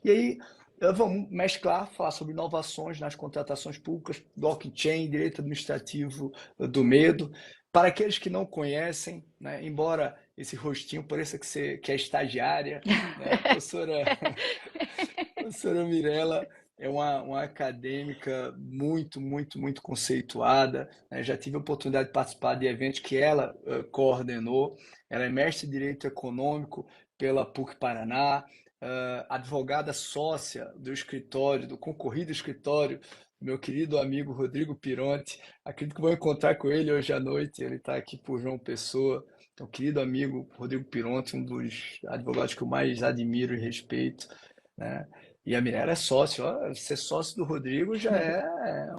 E aí, vamos mesclar, falar sobre inovações nas contratações públicas, blockchain, direito administrativo do medo. Para aqueles que não conhecem, né, embora esse rostinho pareça que é estagiária, né, professora Mirela é uma acadêmica muito conceituada, né? Já tive a oportunidade de participar de eventos que ela coordenou. Ela é mestre em Direito Econômico pela PUC Paraná, advogada sócia do escritório, do concorrido escritório, do meu querido amigo Rodrigo Pironti. Acredito que vou encontrar com ele hoje à noite, ele está aqui por João Pessoa. Então, querido amigo Rodrigo Pironti, um dos advogados que eu mais admiro e respeito, né? E a Mirella é sócio, ó, ser sócio do Rodrigo já é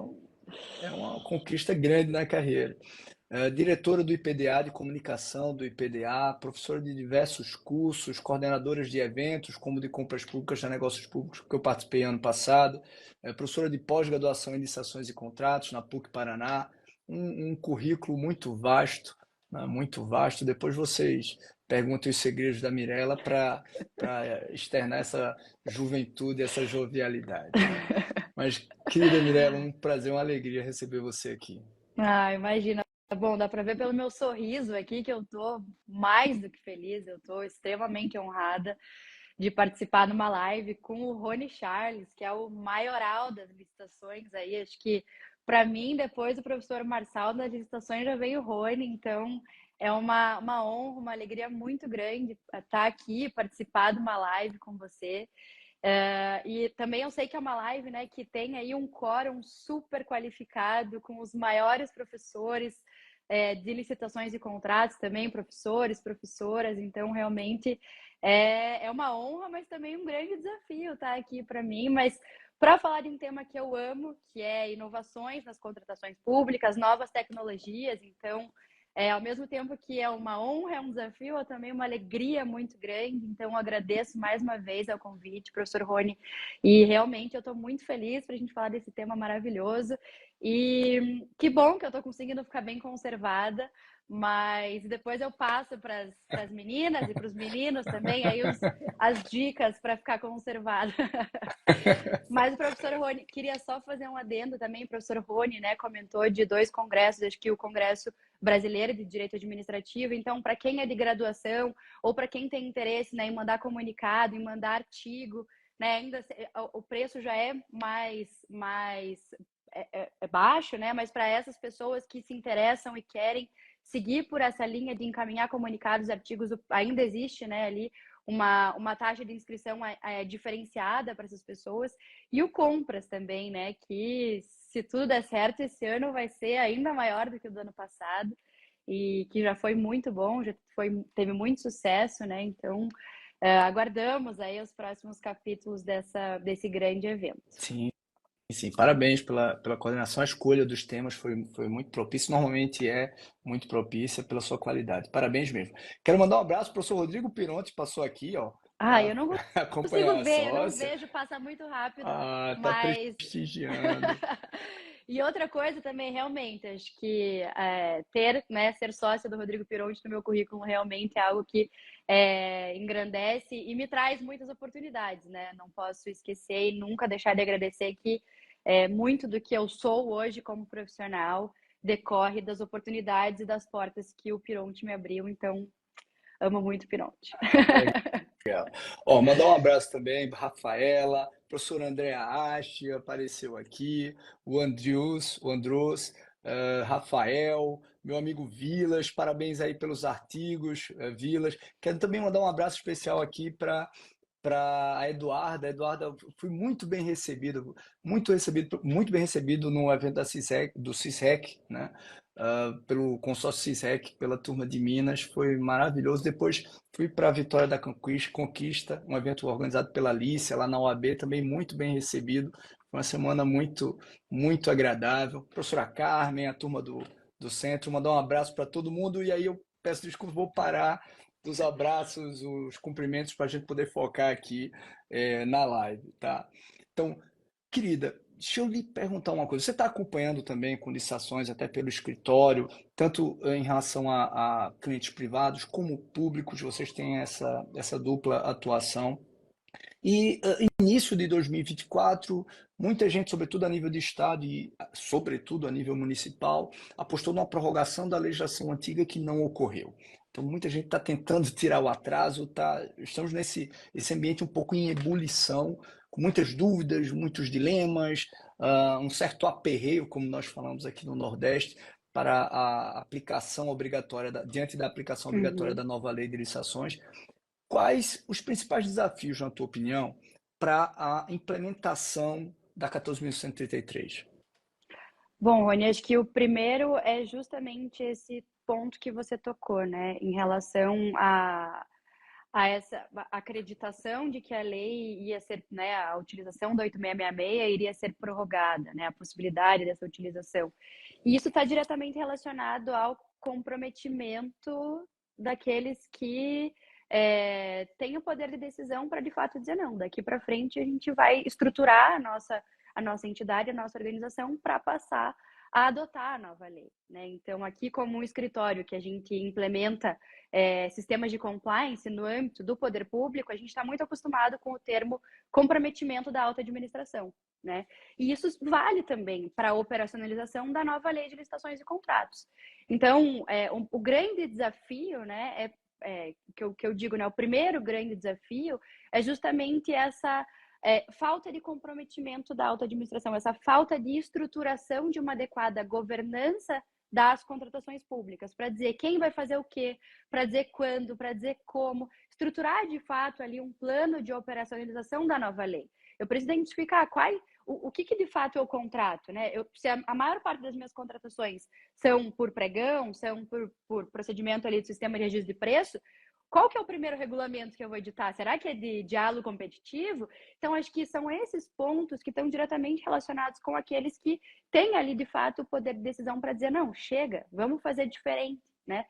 uma conquista grande na carreira. Diretora do IPDA de comunicação do IPDA, professora de diversos cursos, coordenadora de eventos, como de compras públicas de negócios públicos, que eu participei ano passado, professora de pós-graduação em licitações e contratos na PUC Paraná, um currículo muito vasto, né, muito vasto. Depois vocês perguntem os segredos da Mirella para externar essa juventude, essa jovialidade, né? Mas, querida Mirella, um prazer, uma alegria receber você aqui. Ah, imagina. Bom, dá para ver pelo meu sorriso aqui que eu tô mais do que feliz, eu tô extremamente honrada de participar numa live com o Rony Charles, que é o maioral das licitações aí. Acho que para mim, depois do professor Marçal das licitações, já veio o Rony, então é uma honra, uma alegria muito grande estar aqui, participar de uma live com você. E também eu sei que é uma live, né, que tem aí um quórum super qualificado, com os maiores professores de licitações e contratos também, professores, professoras, então realmente é uma honra, mas também um grande desafio estar aqui para mim, mas para falar de um tema que eu amo, que é inovações nas contratações públicas, novas tecnologias, então ao mesmo tempo que é uma honra, é um desafio, é também uma alegria muito grande. Então, eu agradeço mais uma vez ao convite, professor Rony. E realmente eu estou muito feliz para a gente falar desse tema maravilhoso. E que bom que eu estou conseguindo ficar bem conservada. Mas depois eu passo para as meninas e para os meninos também, aí as dicas para ficar conservada. Mas o professor Rony, queria só fazer um adendo também. O professor Rony, né, comentou de 2 congressos, acho que o Congresso Brasileiro de Direito Administrativo. Então, para quem é de graduação ou para quem tem interesse, né, em mandar comunicado, em mandar artigo, né, ainda o preço já é mais baixo, né, mas para essas pessoas que se interessam e querem seguir por essa linha de encaminhar comunicados, artigos, ainda existe, né, ali uma taxa de inscrição diferenciada para essas pessoas. E o Compras também, né? Que se tudo der certo, esse ano vai ser ainda maior do que o do ano passado. E que já foi muito bom, teve muito sucesso, né? Então, aguardamos aí os próximos capítulos desse grande evento. Sim, sim, parabéns pela coordenação. A escolha dos temas foi muito propícia, normalmente é muito propícia pela sua qualidade. Parabéns mesmo. Quero mandar um abraço para o professor Rodrigo Pironti, passou aqui, ó, Ah, para eu não acompanhar consigo a ver, não sócia. vejo, passa muito rápido, Ah, tá mas prestigiando. e outra coisa também, realmente, acho que ter, né, ser sócia do Rodrigo Pironti no meu currículo realmente é algo que engrandece e me traz muitas oportunidades, né? Não posso esquecer e nunca deixar de agradecer que muito do que eu sou hoje como profissional decorre das oportunidades e das portas que o Pironti me abriu, então amo muito o Pironti. Legal. Ó, mandar um abraço também para Rafaela, professor Andréa Ache apareceu aqui, o Andrus, Rafael, meu amigo Vilas, parabéns aí pelos artigos, Vilas. Quero também mandar um abraço especial aqui para a Eduarda. Eduarda, fui muito bem recebido no evento do CISREC, né? Pelo consórcio CISREC, pela turma de Minas, foi maravilhoso. Depois fui para a Vitória da Conquista, um evento organizado pela Alicia, lá na OAB, também muito bem recebido. Foi uma semana muito agradável. Professora Carmen, a turma do centro, mandar um abraço para todo mundo. E aí eu peço desculpas, vou parar dos abraços, os cumprimentos para a gente poder focar aqui na live, tá? Então, querida, deixa eu lhe perguntar uma coisa. Você está acompanhando também com licitações até pelo escritório, tanto em relação a clientes privados como públicos, vocês têm essa dupla atuação. E início de 2024, muita gente, sobretudo a nível de estado e sobretudo a nível municipal, apostou numa prorrogação da legislação antiga que não ocorreu. Então, muita gente está tentando tirar o atraso, estamos esse ambiente um pouco em ebulição, com muitas dúvidas, muitos dilemas, um certo aperreio, como nós falamos aqui no Nordeste, para a aplicação obrigatória, diante da aplicação obrigatória Uhum. da nova lei de licitações. Quais os principais desafios, na tua opinião, para a implementação da 14.133? Bom, Rony, acho que o primeiro é justamente esse ponto que você tocou, né, em relação a essa acreditação de que a lei ia ser, né, a utilização da 8666 iria ser prorrogada, né, a possibilidade dessa utilização. E isso está diretamente relacionado ao comprometimento daqueles que têm o poder de decisão para, de fato, dizer não. Daqui para frente, a gente vai estruturar a nossa entidade, a nossa organização para passar a adotar a nova lei, né? Então, aqui como um escritório que a gente implementa sistemas de compliance no âmbito do poder público, a gente está muito acostumado com o termo comprometimento da alta administração, né? E isso vale também para a operacionalização da nova lei de licitações e contratos. Então, o grande desafio, né, que eu digo, né, o primeiro grande desafio é justamente essa falta de comprometimento da alta administração, essa falta de estruturação de uma adequada governança das contratações públicas, para dizer quem vai fazer o quê, para dizer quando, para dizer como, estruturar de fato ali um plano de operacionalização da nova lei. Eu preciso identificar o que de fato é o contrato, né? Se a maior parte das minhas contratações são por pregão, são por procedimento ali do sistema de registro de preço, qual que é o primeiro regulamento que eu vou editar? Será que é de diálogo competitivo? Então, acho que são esses pontos que estão diretamente relacionados com aqueles que têm ali, de fato, o poder de decisão para dizer, não, chega, vamos fazer diferente, né?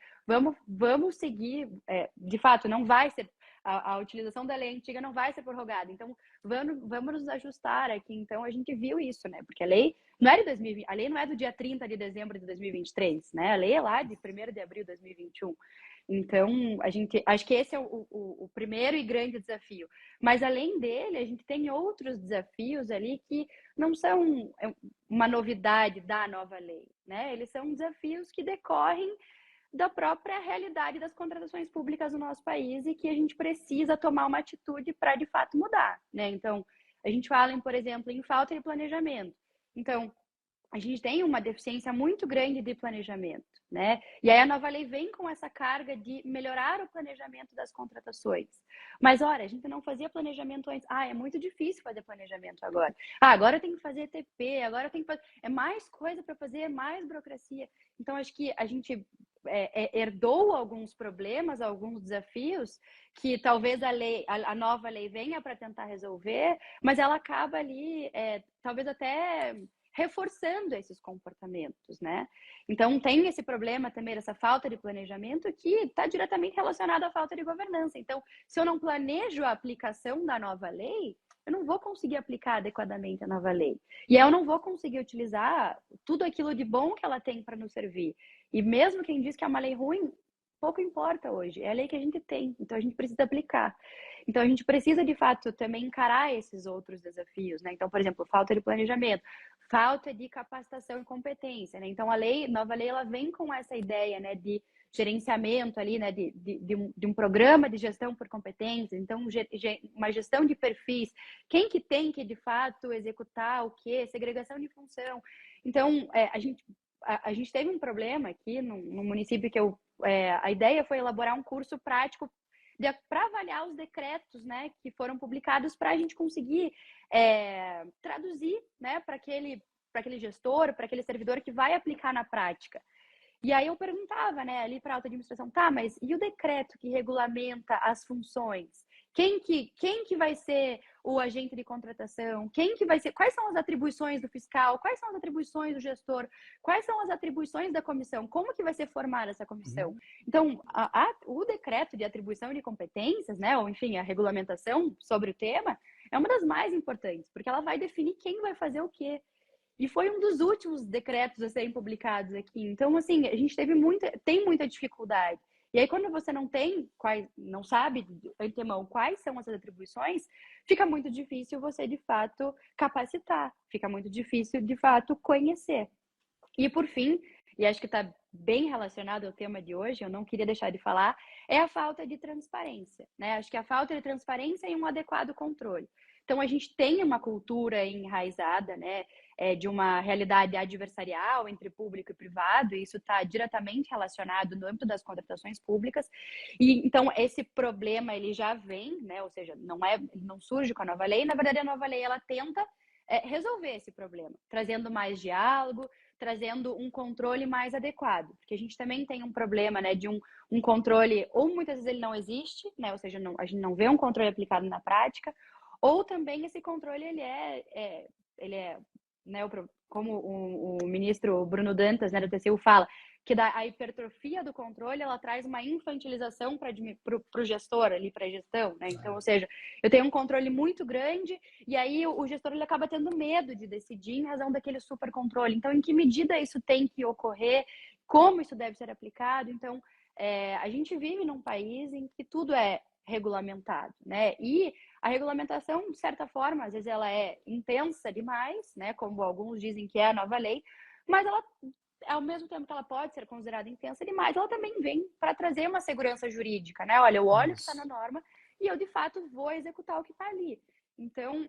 Vamos seguir, de fato, não vai ser, a utilização da lei antiga não vai ser prorrogada. Então, vamos nos ajustar aqui. Então, a gente viu isso, né? Porque a lei não é de 2020, a lei não é do dia 30 de dezembro de 2023, né? A lei é lá de 1º de abril de 2021. Então, acho que esse é o primeiro e grande desafio. Mas, além dele, a gente tem outros desafios ali que não são uma novidade da nova lei, né? Eles são desafios que decorrem da própria realidade das contratações públicas no nosso país e que a gente precisa tomar uma atitude para, de fato, mudar, né? Então, a gente fala, por exemplo, em falta de planejamento. Então, a gente tem uma deficiência muito grande de planejamento, né? E aí a nova lei vem com essa carga de melhorar o planejamento das contratações. Mas, olha, a gente não fazia planejamento antes. É muito difícil fazer planejamento agora. Agora tem que fazer TP, agora tem que fazer... É mais coisa para fazer, é mais burocracia. Então, acho que a gente herdou alguns problemas, alguns desafios que talvez a nova lei venha para tentar resolver, mas ela acaba ali, talvez até reforçando esses comportamentos, né? Então, tem esse problema também, essa falta de planejamento que está diretamente relacionado à falta de governança. Então, se eu não planejo a aplicação da nova lei, eu não vou conseguir aplicar adequadamente a nova lei. E eu não vou conseguir utilizar tudo aquilo de bom que ela tem para nos servir. E mesmo quem diz que é uma lei ruim, pouco importa hoje. É a lei que a gente tem, então a gente precisa aplicar. Então, a gente precisa, de fato, também encarar esses outros desafios, né? Então, por exemplo, falta de planejamento, falta de capacitação e competência, né? Então, nova lei, ela vem com essa ideia, né, de gerenciamento ali, né, de um programa de gestão por competências, então, uma gestão de perfis, quem que tem que, de fato, executar o quê? Segregação de função. Então, a gente teve um problema aqui no município que a ideia foi elaborar um curso prático para avaliar os decretos, né, que foram publicados para a gente conseguir traduzir, né, para aquele gestor, para aquele servidor que vai aplicar na prática. E aí eu perguntava, né, ali para a alta administração, tá, mas e o decreto que regulamenta as funções? Quem que vai ser o agente de contratação? Quem que vai ser? Quais são as atribuições do fiscal? Quais são as atribuições do gestor? Quais são as atribuições da comissão? Como que vai ser formada essa comissão? Então, o decreto de atribuição de competências, né, ou enfim, a regulamentação sobre o tema, é uma das mais importantes, porque ela vai definir quem vai fazer o quê. E foi um dos últimos decretos a serem publicados aqui. Então, assim, a gente tem muita dificuldade. E aí, quando você não sabe de antemão quais são essas atribuições, fica muito difícil você, de fato, capacitar, fica muito difícil, de fato, conhecer. E por fim, e acho que está bem relacionado ao tema de hoje, eu não queria deixar de falar, é a falta de transparência, né? Acho que a falta de transparência e um adequado controle. Então, a gente tem uma cultura enraizada, né, de uma realidade adversarial entre público e privado, e isso está diretamente relacionado no âmbito das contratações públicas. E então esse problema ele já vem, né? Ou seja, não surge com a nova lei. Na verdade, a nova lei ela tenta resolver esse problema, trazendo mais diálogo, trazendo um controle mais adequado, porque a gente também tem um problema, né, de um controle, ou muitas vezes ele não existe, né, ou seja, a gente não vê um controle aplicado na prática, ou também esse controle ele é né, como o ministro Bruno Dantas, né, do TCU fala, que a hipertrofia do controle ela traz uma infantilização para o gestor ali, para a gestão, né? Então, ou seja, eu tenho um controle muito grande e aí o gestor ele acaba tendo medo de decidir em razão daquele super controle. Então, em que medida isso tem que ocorrer? Como isso deve ser aplicado? Então, a gente vive num país em que tudo é regulamentado, né? E a regulamentação, de certa forma, às vezes ela é intensa demais, né? Como alguns dizem que é a nova lei, mas ela, ao mesmo tempo que ela pode ser considerada intensa demais, ela também vem para trazer uma segurança jurídica, né? Olha, eu olho o que está na norma e eu, de fato, vou executar o que está ali. Então,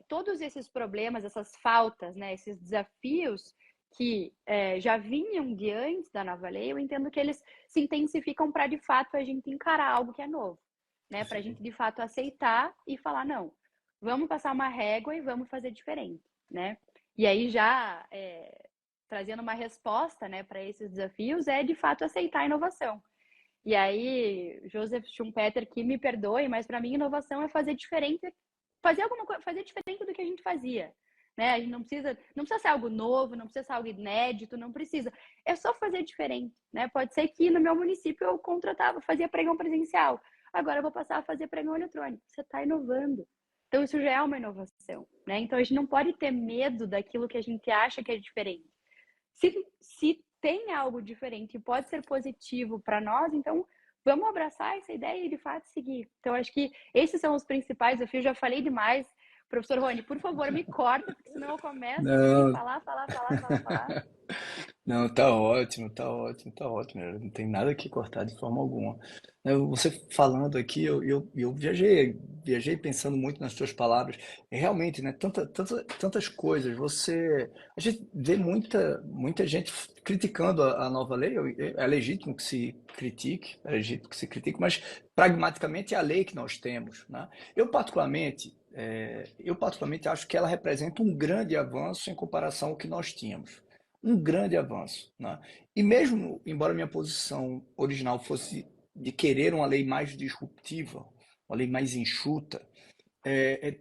todos esses problemas, essas faltas, né? Esses desafios que já vinham de antes da nova lei, eu entendo que eles se intensificam para, de fato, a gente encarar algo que é novo, né? Para a gente, de fato, aceitar e falar, não, vamos passar uma régua e vamos fazer diferente, né? E aí já trazendo uma resposta, né, para esses desafios é, de fato, aceitar a inovação. E aí, Joseph Schumpeter, que me perdoe, mas para mim inovação é fazer diferente, fazer alguma coisa, fazer diferente do que a gente fazia. Né? A gente não precisa ser algo novo, não precisa ser algo inédito, não precisa. É só fazer diferente, né? Pode ser que no meu município eu fazia pregão presencial. Agora eu vou passar a fazer pregão eletrônico. Você está inovando. Então isso já é uma inovação, né? Então a gente não pode ter medo daquilo que a gente acha que é diferente. Se tem algo diferente e pode ser positivo para nós, então vamos abraçar essa ideia e de fato seguir. Então acho que esses são os principais desafios. Já falei demais. Professor Rony, por favor, me corta, porque senão eu começo aqui Não, falar. não, tá ótimo, tá ótimo, tá ótimo. Não tem nada que cortar de forma alguma. Você falando aqui, eu viajei pensando muito nas suas palavras. E realmente, né? Tantas coisas. A gente vê muita gente criticando a nova lei. É legítimo que se critique, mas pragmaticamente é a lei que nós temos, né? Eu particularmente acho que ela representa um grande avanço em comparação ao que nós tínhamos. Um grande avanço, né? E mesmo, embora minha posição original fosse de querer uma lei mais disruptiva, uma lei mais enxuta,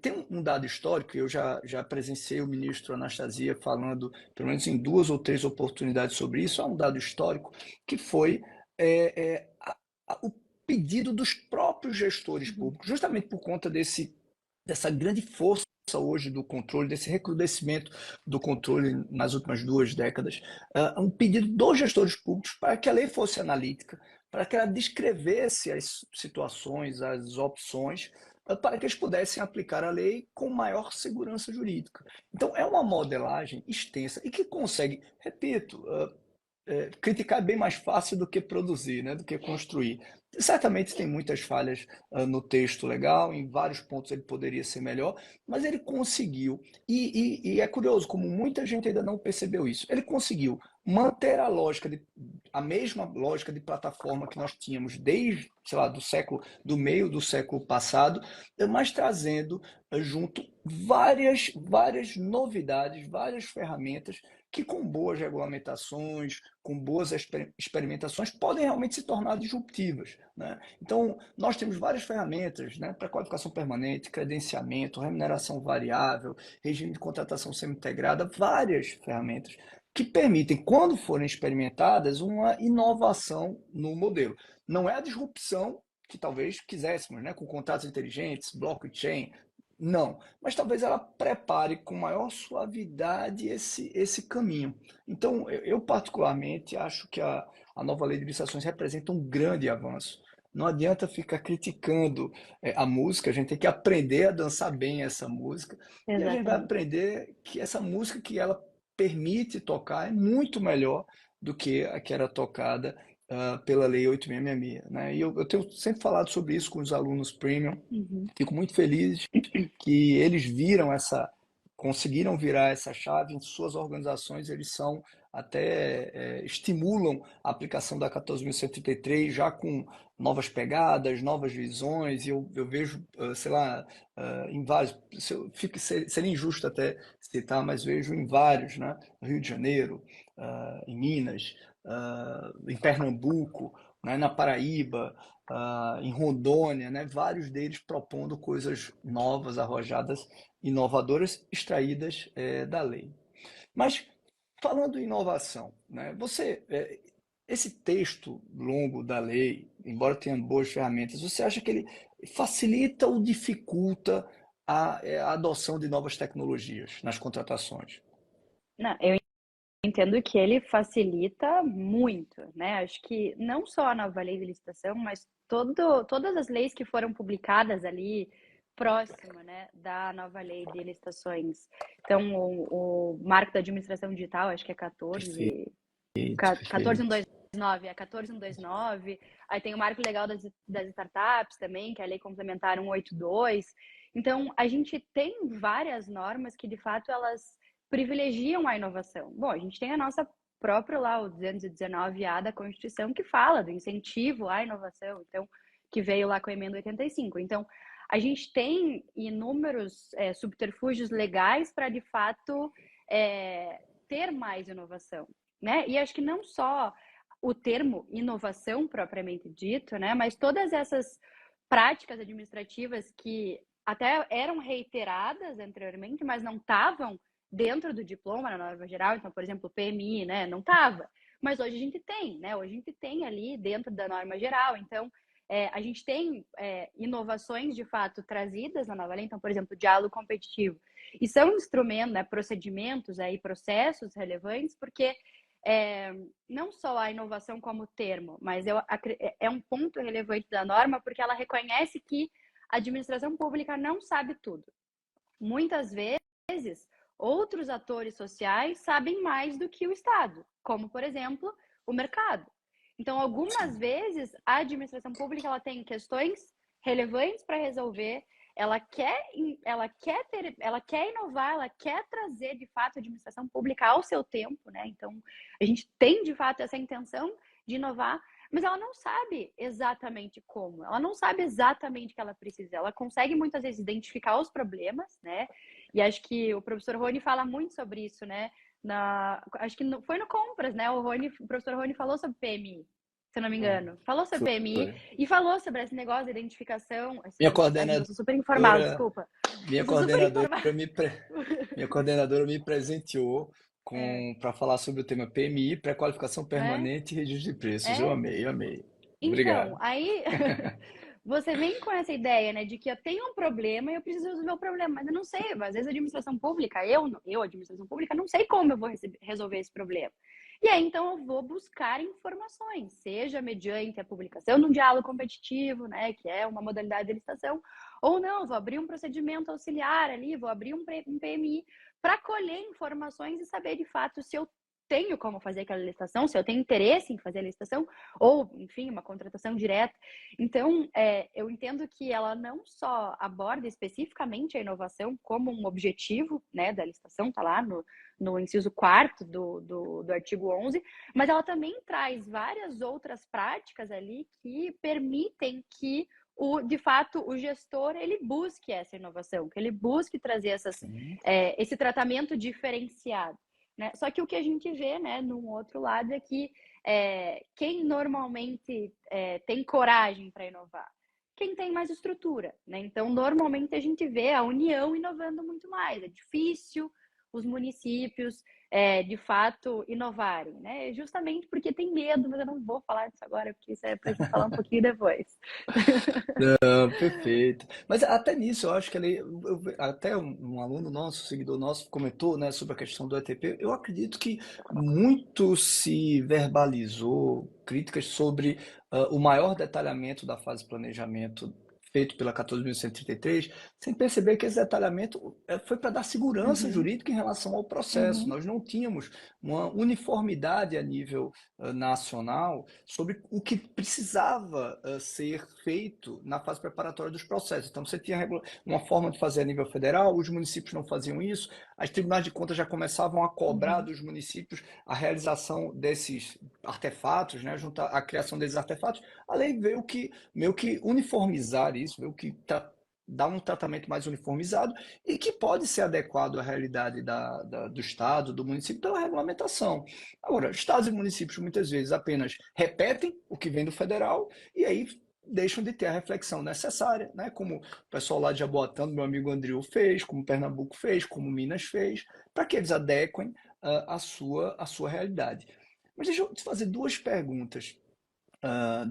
tem um dado histórico. Eu já presenciei o ministro Anastasia falando, pelo menos em 2 ou 3 oportunidades sobre isso. Há um dado histórico que foi o pedido dos próprios gestores públicos, justamente por conta dessa grande força hoje do controle, desse recrudescimento do controle nas últimas 2 décadas, um pedido dos gestores públicos para que a lei fosse analítica, para que ela descrevesse as situações, as opções, para que eles pudessem aplicar a lei com maior segurança jurídica. Então, é uma modelagem extensa e que consegue, repito, criticar é bem mais fácil do que produzir, né? Do que construir. Certamente tem muitas falhas no texto legal, em vários pontos ele poderia ser melhor, mas ele conseguiu, e é curioso como muita gente ainda não percebeu isso, ele conseguiu manter a mesma lógica de plataforma que nós tínhamos desde, sei lá, do meio do século passado, mas trazendo junto várias novidades, várias ferramentas que, com boas regulamentações, com boas experimentações, podem realmente se tornar disruptivas, né? Então, nós temos várias ferramentas, né, para qualificação permanente, credenciamento, remuneração variável, regime de contratação semi-integrada, várias ferramentas que permitem, quando forem experimentadas, uma inovação no modelo. Não é a disrupção que talvez quiséssemos, né, com contratos inteligentes, blockchain, Não, mas talvez ela prepare com maior suavidade esse caminho. Então, eu particularmente acho que a nova lei de licitações representa um grande avanço. Não adianta ficar criticando a música, a gente tem que aprender a dançar bem essa música e a gente vai Exatamente. aprender que essa música que ela permite tocar é muito melhor do que a que era tocada pela Lei 8666, né? E eu tenho sempre falado sobre isso com os alunos premium. Uhum. Fico muito feliz que eles conseguiram virar essa chave em suas organizações, eles são até estimulam a aplicação da 14.133 já com novas pegadas, novas visões, e eu vejo, sei lá, em vários, seria injusto até citar, mas vejo em vários, né? No Rio de Janeiro, em Minas, em Pernambuco, né? Na Paraíba, em Rondônia, né? Vários deles propondo coisas novas, arrojadas, inovadoras, extraídas da lei. Mas falando em inovação, né? Esse texto longo da lei, embora tenha boas ferramentas, você acha que ele facilita ou dificulta a adoção de novas tecnologias nas contratações? Não, eu entendo que ele facilita muito, né? Acho que não só a nova lei de licitação, mas todas as leis que foram publicadas ali próxima, né, da nova lei de licitações. Então, o marco da administração digital, acho que é 14, Perfeito, 14129, perfeito. é 14129. Aí tem o marco legal das startups também, que é a lei complementar 182. Então, a gente tem várias normas que, de fato, elas privilegiam a inovação. Bom, a gente tem a nossa própria lá, o 219A da Constituição, que fala do incentivo à inovação, então, que veio lá com a emenda 85. Então, a gente tem inúmeros subterfúgios legais para, de fato, ter mais inovação, né? E acho que não só o termo inovação propriamente dito, né? Mas todas essas práticas administrativas que até eram reiteradas anteriormente, mas não estavam dentro do diploma na norma geral. Então, por exemplo, o PMI, né? Não estava. Mas hoje a gente tem, né? Hoje a gente tem ali dentro da norma geral. Então, a gente tem inovações de fato trazidas na nova lei. Então, por exemplo, o diálogo competitivo. E são instrumentos, né, procedimentos, processos relevantes, porque não só a inovação como termo, mas é um ponto relevante da norma, porque ela reconhece que a administração pública não sabe tudo. Muitas vezes, outros atores sociais sabem mais do que o Estado, como, por exemplo, o mercado. Então, algumas vezes, a administração pública ela tem questões relevantes para resolver, ela quer inovar, ela quer trazer, de fato, a administração pública ao seu tempo, né? Então, a gente tem, de fato, essa intenção de inovar, mas ela não sabe exatamente como, ela não sabe exatamente o que ela precisa. Ela consegue, muitas vezes, identificar os problemas, né? E acho que o professor Rony fala muito sobre isso, né? Acho que foi no Compras, né? O professor Rony falou sobre PMI, se eu não me engano. Falou sobre PMI Foi. e falou sobre esse negócio de identificação. Minha Eu sou super informal, coordenadora, desculpa. minha Eu sou super coordenadora informal. me, pre- minha coordenadora me presenteou É, para falar sobre o tema PMI, pré-qualificação é, permanente e registro de preços. Eu é. amei, amei. Então, Obrigado. aí você vem com essa ideia, né, de que eu tenho um problema e eu preciso resolver o problema, mas eu não sei, às vezes a administração pública, administração pública, não sei como eu vou resolver esse problema. E aí, então, eu vou buscar informações, seja mediante a publicação de um diálogo competitivo, né, que é uma modalidade de licitação, ou não, vou abrir um procedimento auxiliar ali, vou abrir um PMI para colher informações e saber, de fato, se eu tenho como fazer aquela licitação, se eu tenho interesse em fazer a licitação, ou, enfim, uma contratação direta. Então, eu entendo que ela não só aborda especificamente a inovação como um objetivo, né, da licitação, está lá no inciso 4º do artigo 11, mas ela também traz várias outras práticas ali que permitem que de fato, o gestor ele busque essa inovação, que ele busque trazer Sim. esse tratamento diferenciado. Né? Só que o que a gente vê, né, num outro lado, é que quem normalmente tem coragem para inovar? Quem tem mais estrutura, né? Então, normalmente a gente vê a União inovando muito mais. É difícil os municípios, de fato, inovarem, né? Justamente porque tem medo, mas eu não vou falar disso agora, porque isso é para a gente falar um pouquinho depois. Não, perfeito. Mas até nisso, eu acho que até um aluno nosso, seguidor nosso, comentou, né, sobre a questão do ETP. Eu acredito que muito se verbalizou críticas sobre o maior detalhamento da fase de planejamento feito pela 14.133, sem perceber que esse detalhamento foi para dar segurança Uhum, jurídica em relação ao processo. uhum, Nós não tínhamos uma uniformidade a nível nacional sobre o que precisava ser feito na fase preparatória dos processos. Então, você tinha uma forma de fazer a nível federal, os municípios não faziam isso, as tribunais de contas já começavam a cobrar uhum, dos municípios a realização desses artefatos, né, junto à criação desses artefatos. A lei veio que meio que uniformizar isso, veio que dar um tratamento mais uniformizado e que pode ser adequado à realidade do Estado, do município, pela regulamentação. Agora, estados e municípios muitas vezes apenas repetem o que vem do federal e aí deixam de ter a reflexão necessária, né? Como o pessoal lá de Jaboatão, meu amigo Andrew fez, como Pernambuco fez, como Minas fez, para que eles adequem a sua realidade. Mas deixa eu te fazer duas perguntas.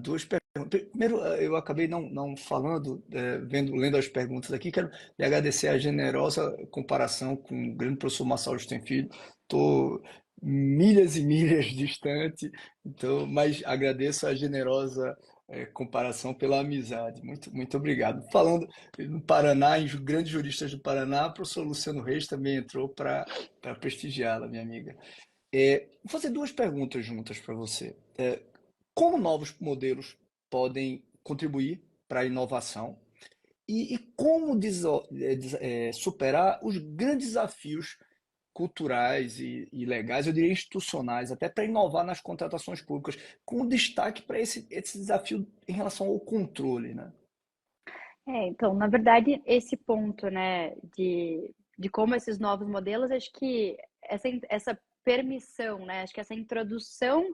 Duas perguntas. Primeiro, eu acabei não falando, lendo as perguntas aqui, quero lhe agradecer a generosa comparação com o grande professor Marcelo Filho. Estou milhas e milhas distante, então, mas agradeço a generosa comparação pela amizade. Muito, muito obrigado. Falando no Paraná, em grandes juristas do Paraná, o professor Luciano Reis também entrou para prestigiá-la, minha amiga. Vou fazer duas perguntas juntas para você. Como novos modelos podem contribuir para a inovação e como superar os grandes desafios culturais e legais, eu diria institucionais, até para inovar nas contratações públicas, com destaque para esse desafio em relação ao controle, né? Então, na verdade, esse ponto, né, de como esses novos modelos, acho que essa permissão, né, acho que essa introdução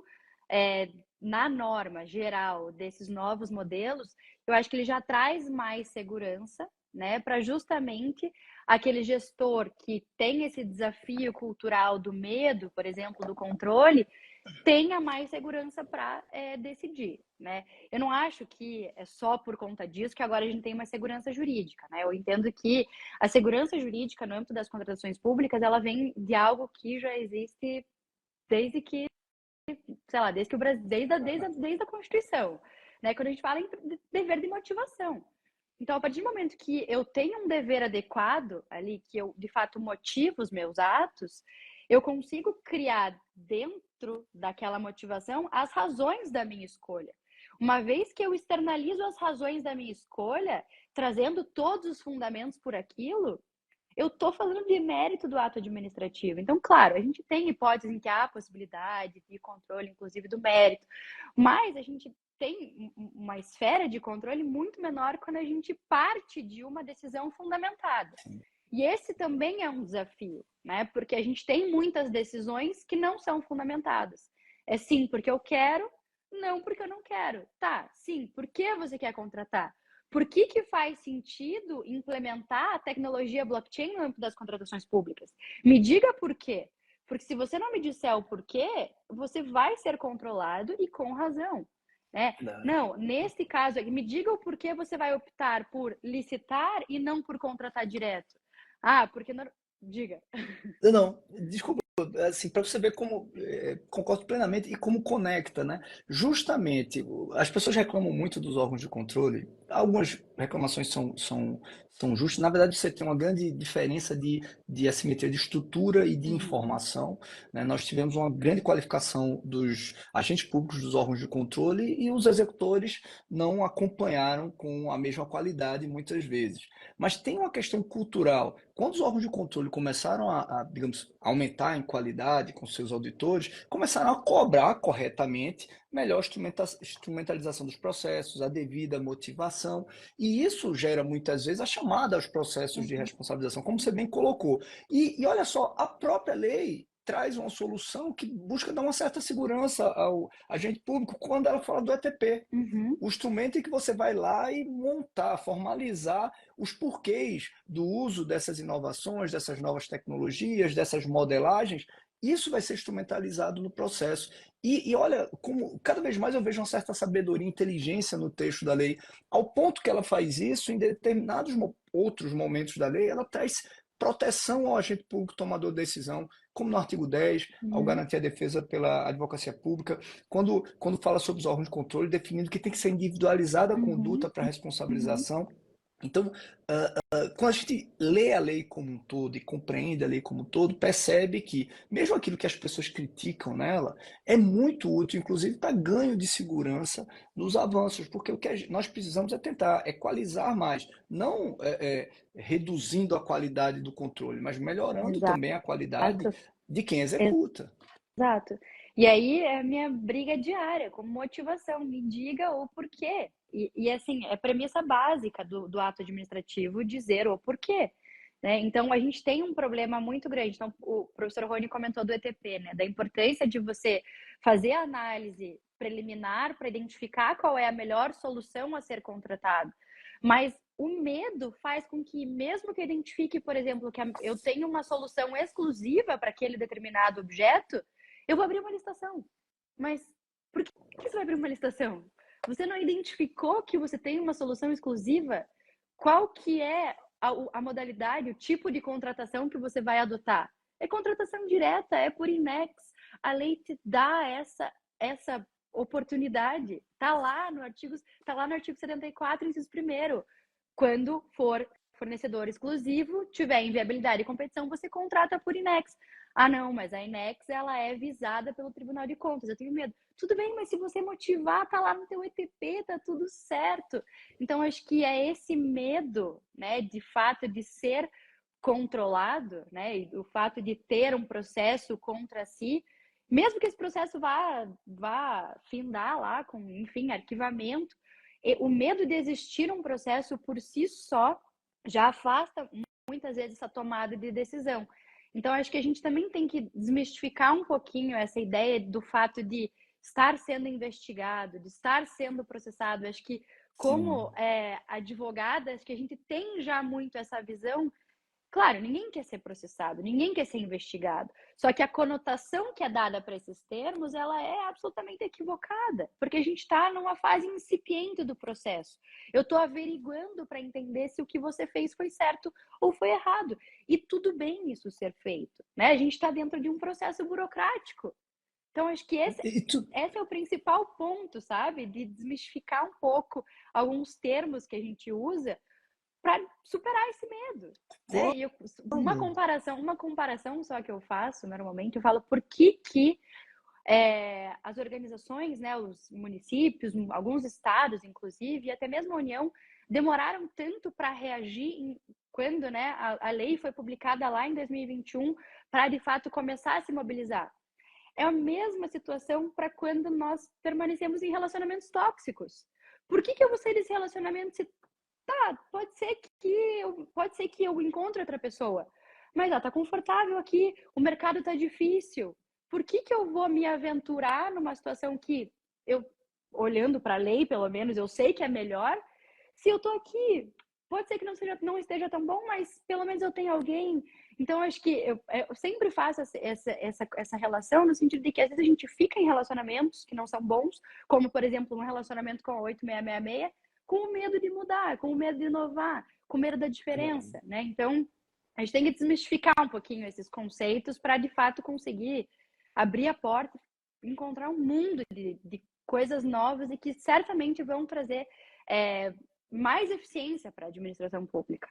na norma geral desses novos modelos, eu acho que ele já traz mais segurança, né, para justamente aquele gestor que tem esse desafio cultural do medo, por exemplo, do controle, tenha mais segurança para decidir, né? Eu não acho que é só por conta disso que agora a gente tem uma segurança jurídica, né? Eu entendo que a segurança jurídica no âmbito das contratações públicas, ela vem de algo que já existe desde que, sei lá, desde que o Brasil, desde a Constituição, né? Quando a gente fala em dever de motivação. Então, a partir do momento que eu tenho um dever adequado ali, que eu de fato motivo os meus atos, eu consigo criar dentro daquela motivação as razões da minha escolha. Uma vez que eu externalizo as razões da minha escolha, trazendo todos os fundamentos por aquilo, eu estou falando de mérito do ato administrativo. Então, claro, a gente tem hipóteses em que há possibilidade de controle, inclusive, do mérito, mas a gente tem uma esfera de controle muito menor quando a gente parte de uma decisão fundamentada. E esse também é um desafio, né? Porque a gente tem muitas decisões que não são fundamentadas. É sim porque eu quero, não porque eu não quero. Tá, sim, por que você quer contratar? Por que faz sentido implementar a tecnologia blockchain no âmbito das contratações públicas? Me diga por quê. Porque se você não me disser o porquê, você vai ser controlado e com razão. Né? Não, nesse caso, me diga o porquê você vai optar por licitar e não por contratar direto. Ah, porque não. Diga. Não, desculpa, assim, para você ver como concordo plenamente e como conecta, né? Justamente, as pessoas reclamam muito dos órgãos de controle. Algumas reclamações são justas. Na verdade, você tem uma grande diferença de assimetria de estrutura e de Uhum, informação, né? Nós tivemos uma grande qualificação dos agentes públicos dos órgãos de controle e os executores não acompanharam com a mesma qualidade muitas vezes. Mas tem uma questão cultural. Quando os órgãos de controle começaram digamos, aumentar em qualidade com seus auditores, começaram a cobrar corretamente melhor instrumentalização dos processos, a devida motivação, e isso gera muitas vezes a chamada aos processos de uhum, responsabilização, como você bem colocou. E olha só, a própria lei traz uma solução que busca dar uma certa segurança ao agente público quando ela fala do ETP. Uhum. O instrumento em que você vai lá e montar, formalizar os porquês do uso dessas inovações, dessas novas tecnologias, dessas modelagens, isso vai ser instrumentalizado no processo. E olha, como cada vez mais eu vejo uma certa sabedoria e inteligência no texto da lei, ao ponto que ela faz isso em determinados outros momentos da lei, ela traz proteção ao agente público tomador de decisão, como no artigo 10, ao Uhum. garantir a defesa pela advocacia pública, quando fala sobre os órgãos de controle, definindo que tem que ser individualizada a Uhum. conduta para Uhum. responsabilização. Então, quando a gente lê a lei como um todo e compreende a lei como um todo, percebe que, mesmo aquilo que as pessoas criticam nela, é muito útil, inclusive para ganho de segurança nos avanços, porque o que nós precisamos é tentar equalizar mais, não reduzindo a qualidade do controle, mas melhorando também a qualidade Exato. de quem executa. Exato. E aí é a minha briga diária, com motivação, me diga o porquê. Assim, é premissa básica do ato administrativo dizer o porquê, né? Então, a gente tem um problema muito grande. Então, o professor Rony comentou do ETP, né? Da importância de você fazer a análise preliminar para identificar qual é a melhor solução a ser contratada. Mas o medo faz com que, mesmo que eu identifique, por exemplo, que eu tenho uma solução exclusiva para aquele determinado objeto, eu vou abrir uma licitação. Mas por que você vai abrir uma licitação? Você não identificou que você tem uma solução exclusiva? Qual que é a modalidade, o tipo de contratação que você vai adotar? É contratação direta, é por INEX. A lei te dá essa oportunidade. Tá lá no artigo 74, inciso 1º. Quando for fornecedor exclusivo, tiver inviabilidade e competição, você contrata por INEX. Ah, não, mas a INEX ela é visada pelo Tribunal de Contas, eu tenho medo. Tudo bem, mas se você motivar, tá lá no teu ETP, tá tudo certo. Então, acho que é esse medo, né, de fato de ser controlado, né, e o fato de ter um processo contra si, mesmo que esse processo vá findar lá com, enfim, arquivamento, o medo de existir um processo por si só já afasta muitas vezes essa tomada de decisão. Então, acho que a gente também tem que desmistificar um pouquinho essa ideia do fato de estar sendo investigado, de estar sendo processado. Acho que, Sim. como advogada, acho que a gente tem já muito essa visão. Claro, ninguém quer ser processado, ninguém quer ser investigado. Só que a conotação que é dada para esses termos, ela é absolutamente equivocada, porque a gente está numa fase incipiente do processo. Eu estou averiguando para entender se o que você fez foi certo ou foi errado. E tudo bem isso ser feito, né? A gente está dentro de um processo burocrático. Então, acho que E tu, esse é o principal ponto, sabe? De desmistificar um pouco alguns termos que a gente usa para superar esse medo, né? E quando? uma comparação só que eu faço normalmente, eu falo por que as organizações, né, os municípios, alguns estados, inclusive, e até mesmo a União, demoraram tanto para reagir quando, né, a lei foi publicada lá em 2021 para de fato começar a se mobilizar. É a mesma situação para quando nós permanecemos em relacionamentos tóxicos. Por que eu vou sair desse relacionamento se pode ser que eu encontre outra pessoa, mas tá confortável aqui, o mercado tá difícil. Por que eu vou me aventurar numa situação que eu, olhando para a lei, pelo menos, eu sei que é melhor, se eu tô aqui? Pode ser que não esteja tão bom, mas pelo menos eu tenho alguém. Então, acho que eu sempre faço essa relação no sentido de que às vezes a gente fica em relacionamentos que não são bons, como, por exemplo, um relacionamento com a 8666, com o medo de mudar, com o medo de inovar, com o medo da diferença, né? Então, a gente tem que desmistificar um pouquinho esses conceitos para, de fato, conseguir abrir a porta, encontrar um mundo de coisas novas e que certamente vão trazer mais eficiência para a administração pública.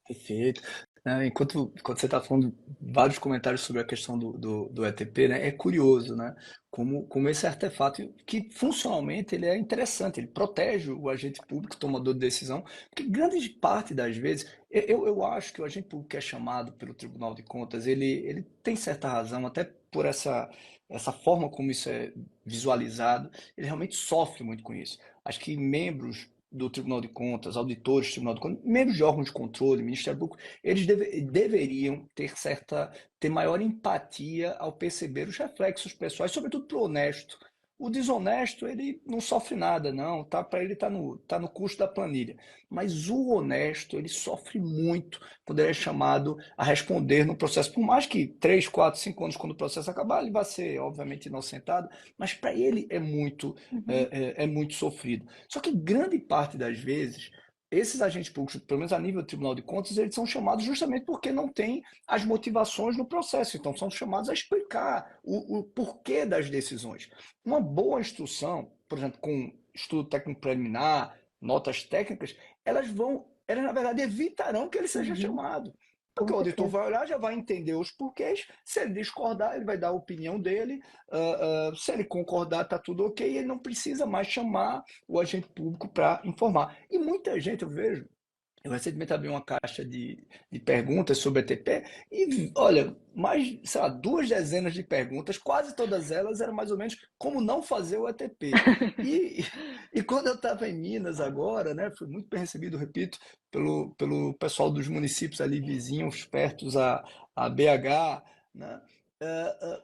Perfeito. Enquanto você está falando vários comentários sobre a questão do ETP, né, é curioso, né, como esse artefato, que funcionalmente ele é interessante, ele protege o agente público, tomador de decisão, porque grande parte das vezes, eu acho que o agente público que é chamado pelo Tribunal de Contas, ele tem certa razão, até por essa forma como isso é visualizado, ele realmente sofre muito com isso. Acho que membros do Tribunal de Contas, auditores do Tribunal de Contas, membros de órgãos de controle, Ministério Público, eles deveriam ter maior empatia ao perceber os reflexos pessoais, sobretudo para o honesto. O desonesto, ele não sofre nada, não, tá? Para ele tá no custo da planilha. Mas o honesto, ele sofre muito quando ele é chamado a responder no processo. Por mais que 3, 4, 5 anos, quando o processo acabar, ele vai ser, obviamente, inocentado, mas para ele Uhum, é muito sofrido. Só que grande parte das vezes, esses agentes públicos, pelo menos a nível do Tribunal de Contas, eles são chamados justamente porque não tem as motivações no processo. Então, são chamados a explicar o porquê das decisões. Uma boa instrução, por exemplo, com estudo técnico preliminar, notas técnicas, elas na verdade evitarão que ele seja uhum, chamado. Porque com o auditor certeza. vai olhar, já vai entender os porquês. Se ele discordar, ele vai dar a opinião dele. Se ele concordar, está tudo ok. Ele não precisa mais chamar o agente público para informar. E muita gente, eu vejo, eu recentemente abri uma caixa de perguntas sobre ETP e, olha, mais, sei lá, 2 dezenas de perguntas, quase todas elas eram mais ou menos como não fazer o ETP. E, e quando eu estava em Minas agora, né, fui muito bem recebido, repito, pelo pessoal dos municípios ali vizinhos, perto a BH, né?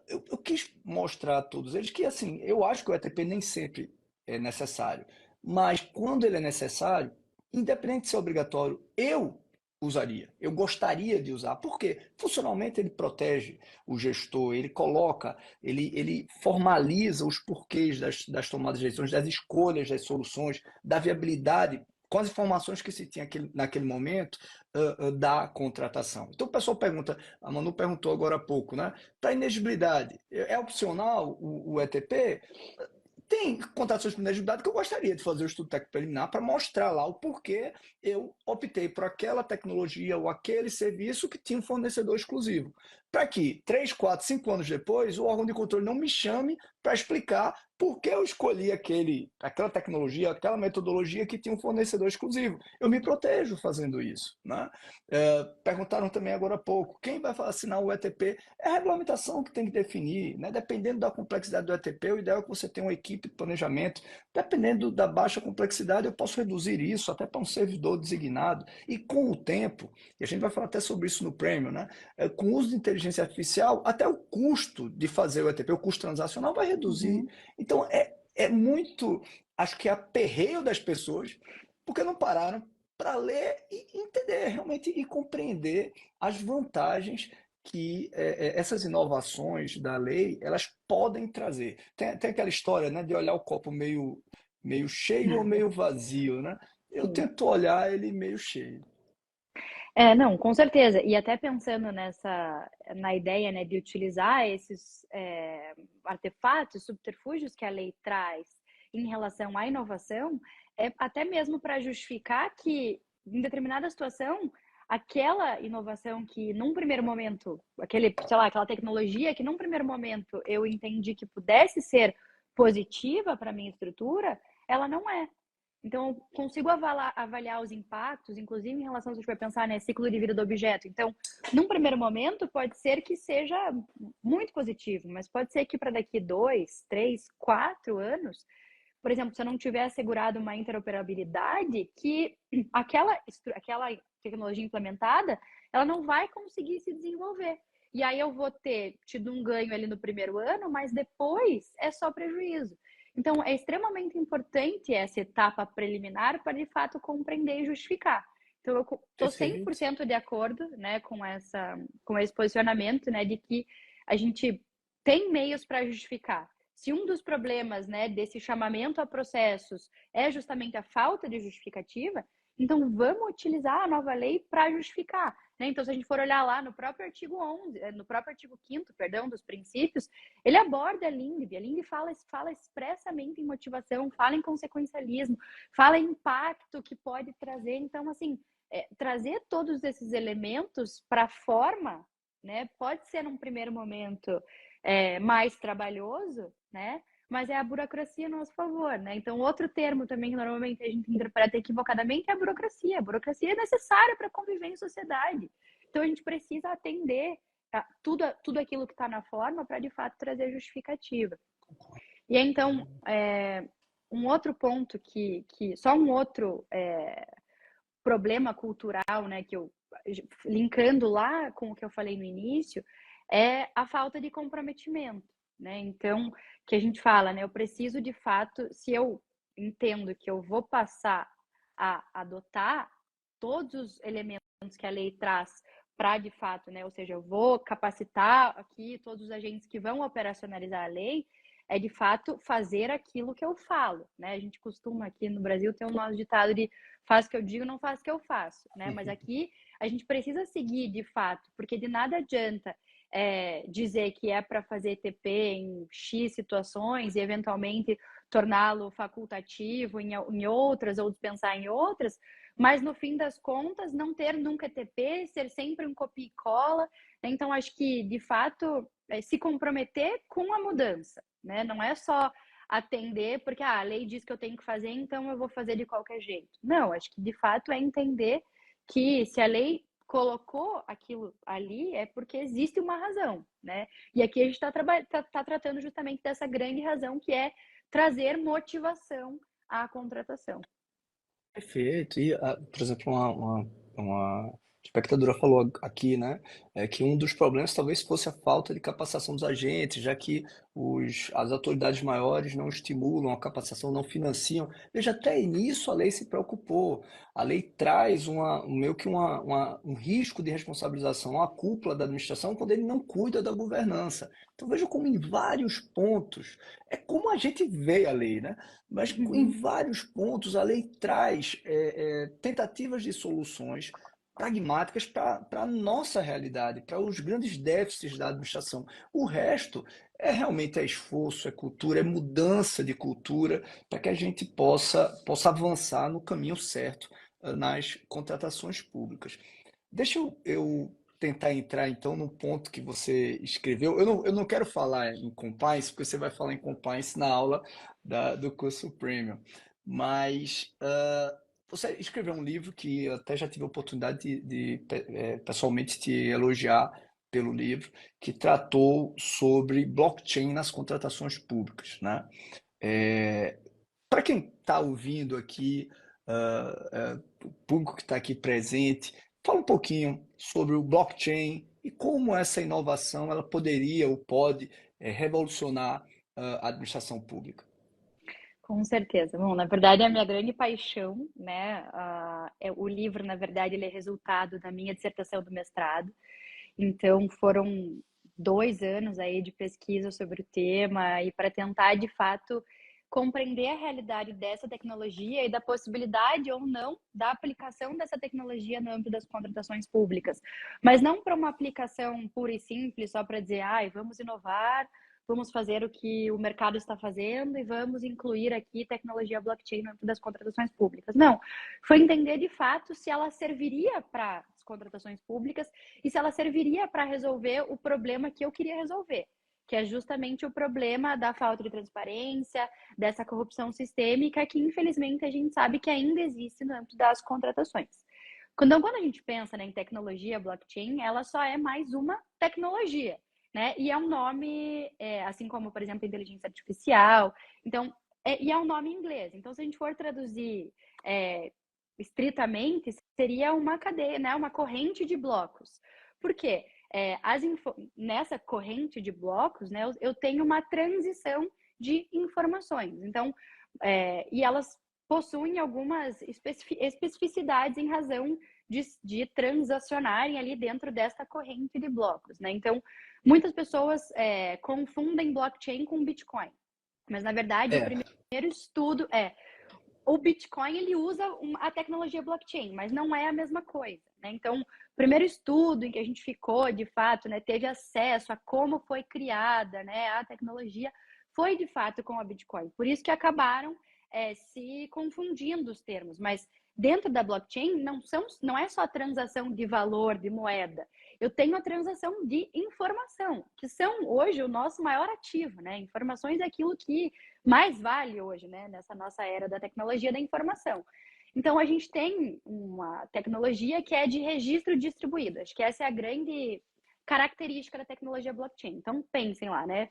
Eu quis mostrar a todos eles que, assim, eu acho que o ETP nem sempre é necessário, mas quando ele é necessário, independente de ser obrigatório, eu usaria, eu gostaria de usar. Por quê? Funcionalmente ele protege o gestor, ele formaliza os porquês das tomadas de decisões, das escolhas, das soluções, da viabilidade, com as informações que se tinha naquele momento da contratação. Então o pessoal pergunta, a Manu perguntou agora há pouco, né? Para inegibilidade, é opcional o ETP? Tem contratações de primeira que eu gostaria de fazer o estudo técnico preliminar para mostrar lá o porquê eu optei por aquela tecnologia ou aquele serviço que tinha um fornecedor exclusivo. Para que 3, 4, 5 anos depois o órgão de controle não me chame para explicar por que eu escolhi aquela tecnologia, aquela metodologia que tinha um fornecedor exclusivo. Eu me protejo fazendo isso. Né? Perguntaram também agora há pouco, quem vai assinar o ETP? É a regulamentação que tem que definir, né? Dependendo da complexidade do ETP, o ideal é que você tenha uma equipe de planejamento. Dependendo da baixa complexidade, eu posso reduzir isso até para um servidor designado. E com o tempo, e a gente vai falar até sobre isso no Premium, né? Com o uso de inteligência artificial, até o custo de fazer o ETP, o custo transacional vai reduzir. Uhum. Então, é muito, acho que é aperreio das pessoas, porque não pararam para ler e entender realmente e compreender as vantagens que essas inovações da lei elas podem trazer. Tem aquela história, né, de olhar o copo meio cheio ou meio vazio, né? Eu Sim. tento olhar ele meio cheio. É, não, com certeza. E até pensando na ideia, né, de utilizar esses artefatos, subterfúgios que a lei traz em relação à inovação, é até mesmo para justificar que, em determinada situação, aquela inovação que num primeiro momento, sei lá, aquela tecnologia que num primeiro momento eu entendi que pudesse ser positiva para a minha estrutura, ela não é. Então, eu consigo avaliar os impactos, inclusive em relação, se a gente vai pensar, né, ciclo de vida do objeto. Então, num primeiro momento, pode ser que seja muito positivo, mas pode ser que para daqui 2, 3, 4 anos, por exemplo, se eu não tiver assegurado uma interoperabilidade, que aquela tecnologia implementada, ela não vai conseguir se desenvolver. E aí eu vou ter tido um ganho ali no primeiro ano, mas depois é só prejuízo. Então, é extremamente importante essa etapa preliminar para, de fato, compreender e justificar. Então, eu estou Perfeito. 100% de acordo, né, com esse posicionamento, né, de que a gente tem meios para justificar. Se um dos problemas, né, desse chamamento a processos é justamente a falta de justificativa, então vamos utilizar a nova lei para justificar. Né? Então, se a gente for olhar lá no próprio artigo 11, no próprio artigo 5º, perdão, dos princípios, ele aborda a LINDB. A LINDB fala expressamente em motivação, fala em consequencialismo, fala em impacto que pode trazer. Então, assim, trazer todos esses elementos para a forma, né, pode ser num primeiro momento mais trabalhoso, né? Mas é a burocracia a nosso favor, né? Então, outro termo também que normalmente a gente interpreta equivocadamente é a burocracia. A burocracia é necessária para conviver em sociedade. Então, a gente precisa atender tudo aquilo que está na forma para, de fato, trazer justificativa. E aí, então, um outro ponto só um outro problema cultural, né, que eu linkando lá com o que eu falei no início, é a falta de comprometimento, né? Então, que a gente fala, né, eu preciso de fato, se eu entendo que eu vou passar a adotar todos os elementos que a lei traz para de fato, né, ou seja, eu vou capacitar aqui todos os agentes que vão operacionalizar a lei, é de fato fazer aquilo que eu falo, né? A gente costuma aqui no Brasil ter o nosso ditado de faz o que eu digo, não faz o que eu faço, né? Mas aqui a gente precisa seguir de fato, porque de nada adianta dizer que é para fazer TP em X situações e eventualmente torná-lo facultativo em outras ou dispensar em outras, mas no fim das contas não ter nunca TP, ser sempre um copia e cola. Então acho que de fato se comprometer com a mudança, né? Não é só atender porque a lei diz que eu tenho que fazer, então eu vou fazer de qualquer jeito. Não, acho que de fato é entender que se a lei colocou aquilo ali é porque existe uma razão, né? E aqui a gente está tratando justamente dessa grande razão que é trazer motivação à contratação. Perfeito. E, por exemplo, uma espectadora falou aqui, né, que um dos problemas talvez fosse a falta de capacitação dos agentes, já que as autoridades maiores não estimulam a capacitação, não financiam. Veja, até nisso a lei se preocupou. A lei traz meio que um risco de responsabilização à cúpula da administração quando ele não cuida da governança. Então veja como em vários pontos, é como a gente vê a lei, né? Mas em vários pontos a lei traz tentativas de soluções pragmáticas para a nossa realidade, para os grandes déficits da administração. O resto é realmente esforço, é cultura, é mudança de cultura para que a gente possa avançar no caminho certo nas contratações públicas. Deixa eu tentar entrar então no ponto que você escreveu. Eu não quero falar em compliance, porque você vai falar em compliance na aula do curso Premium, mas você escreveu um livro que eu até já tive a oportunidade de pessoalmente te elogiar pelo livro, que tratou sobre blockchain nas contratações públicas, né? Para quem está ouvindo aqui, o público que está aqui presente, fala um pouquinho sobre o blockchain e como essa inovação ela poderia ou pode revolucionar a administração pública. Com certeza. Bom, na verdade, é a minha grande paixão, né? O livro, na verdade, ele é resultado da minha dissertação do mestrado. Então, foram 2 anos aí de pesquisa sobre o tema e para tentar, de fato, compreender a realidade dessa tecnologia e da possibilidade ou não da aplicação dessa tecnologia no âmbito das contratações públicas. Mas não para uma aplicação pura e simples, só para dizer, vamos inovar, vamos fazer o que o mercado está fazendo e vamos incluir aqui tecnologia blockchain no âmbito das contratações públicas. Não, foi entender de fato se ela serviria para as contratações públicas e se ela serviria para resolver o problema que eu queria resolver, que é justamente o problema da falta de transparência, dessa corrupção sistêmica que infelizmente a gente sabe que ainda existe no âmbito das contratações. Então, quando a gente pensa, né, em tecnologia blockchain, ela só é mais uma tecnologia, né? E é um nome, assim como, por exemplo, inteligência artificial. Então, e é um nome em inglês. Então, se a gente for traduzir estritamente, seria uma cadeia, né? Uma corrente de blocos. Por quê? Nessa corrente de blocos, né, eu tenho uma transição de informações. Então, e elas possuem algumas especificidades em razão de transacionarem ali dentro desta corrente de blocos, né? Então, muitas pessoas confundem blockchain com Bitcoin, mas na verdade o É, primeiro estudo o Bitcoin ele usa a tecnologia blockchain, mas não é a mesma coisa, né? Então, o primeiro estudo em que a gente ficou, de fato, né, teve acesso a como foi criada, né, a tecnologia, foi de fato com a Bitcoin. Por isso que acabaram se confundindo os termos, mas dentro da blockchain não é só a transação de valor, de moeda. Eu tenho a transação de informação, que são hoje o nosso maior ativo, né? Informações é aquilo que mais vale hoje, né? Nessa nossa era da tecnologia da informação. Então, a gente tem uma tecnologia que é de registro distribuído. Acho que essa é a grande característica da tecnologia blockchain. Então, pensem lá, né?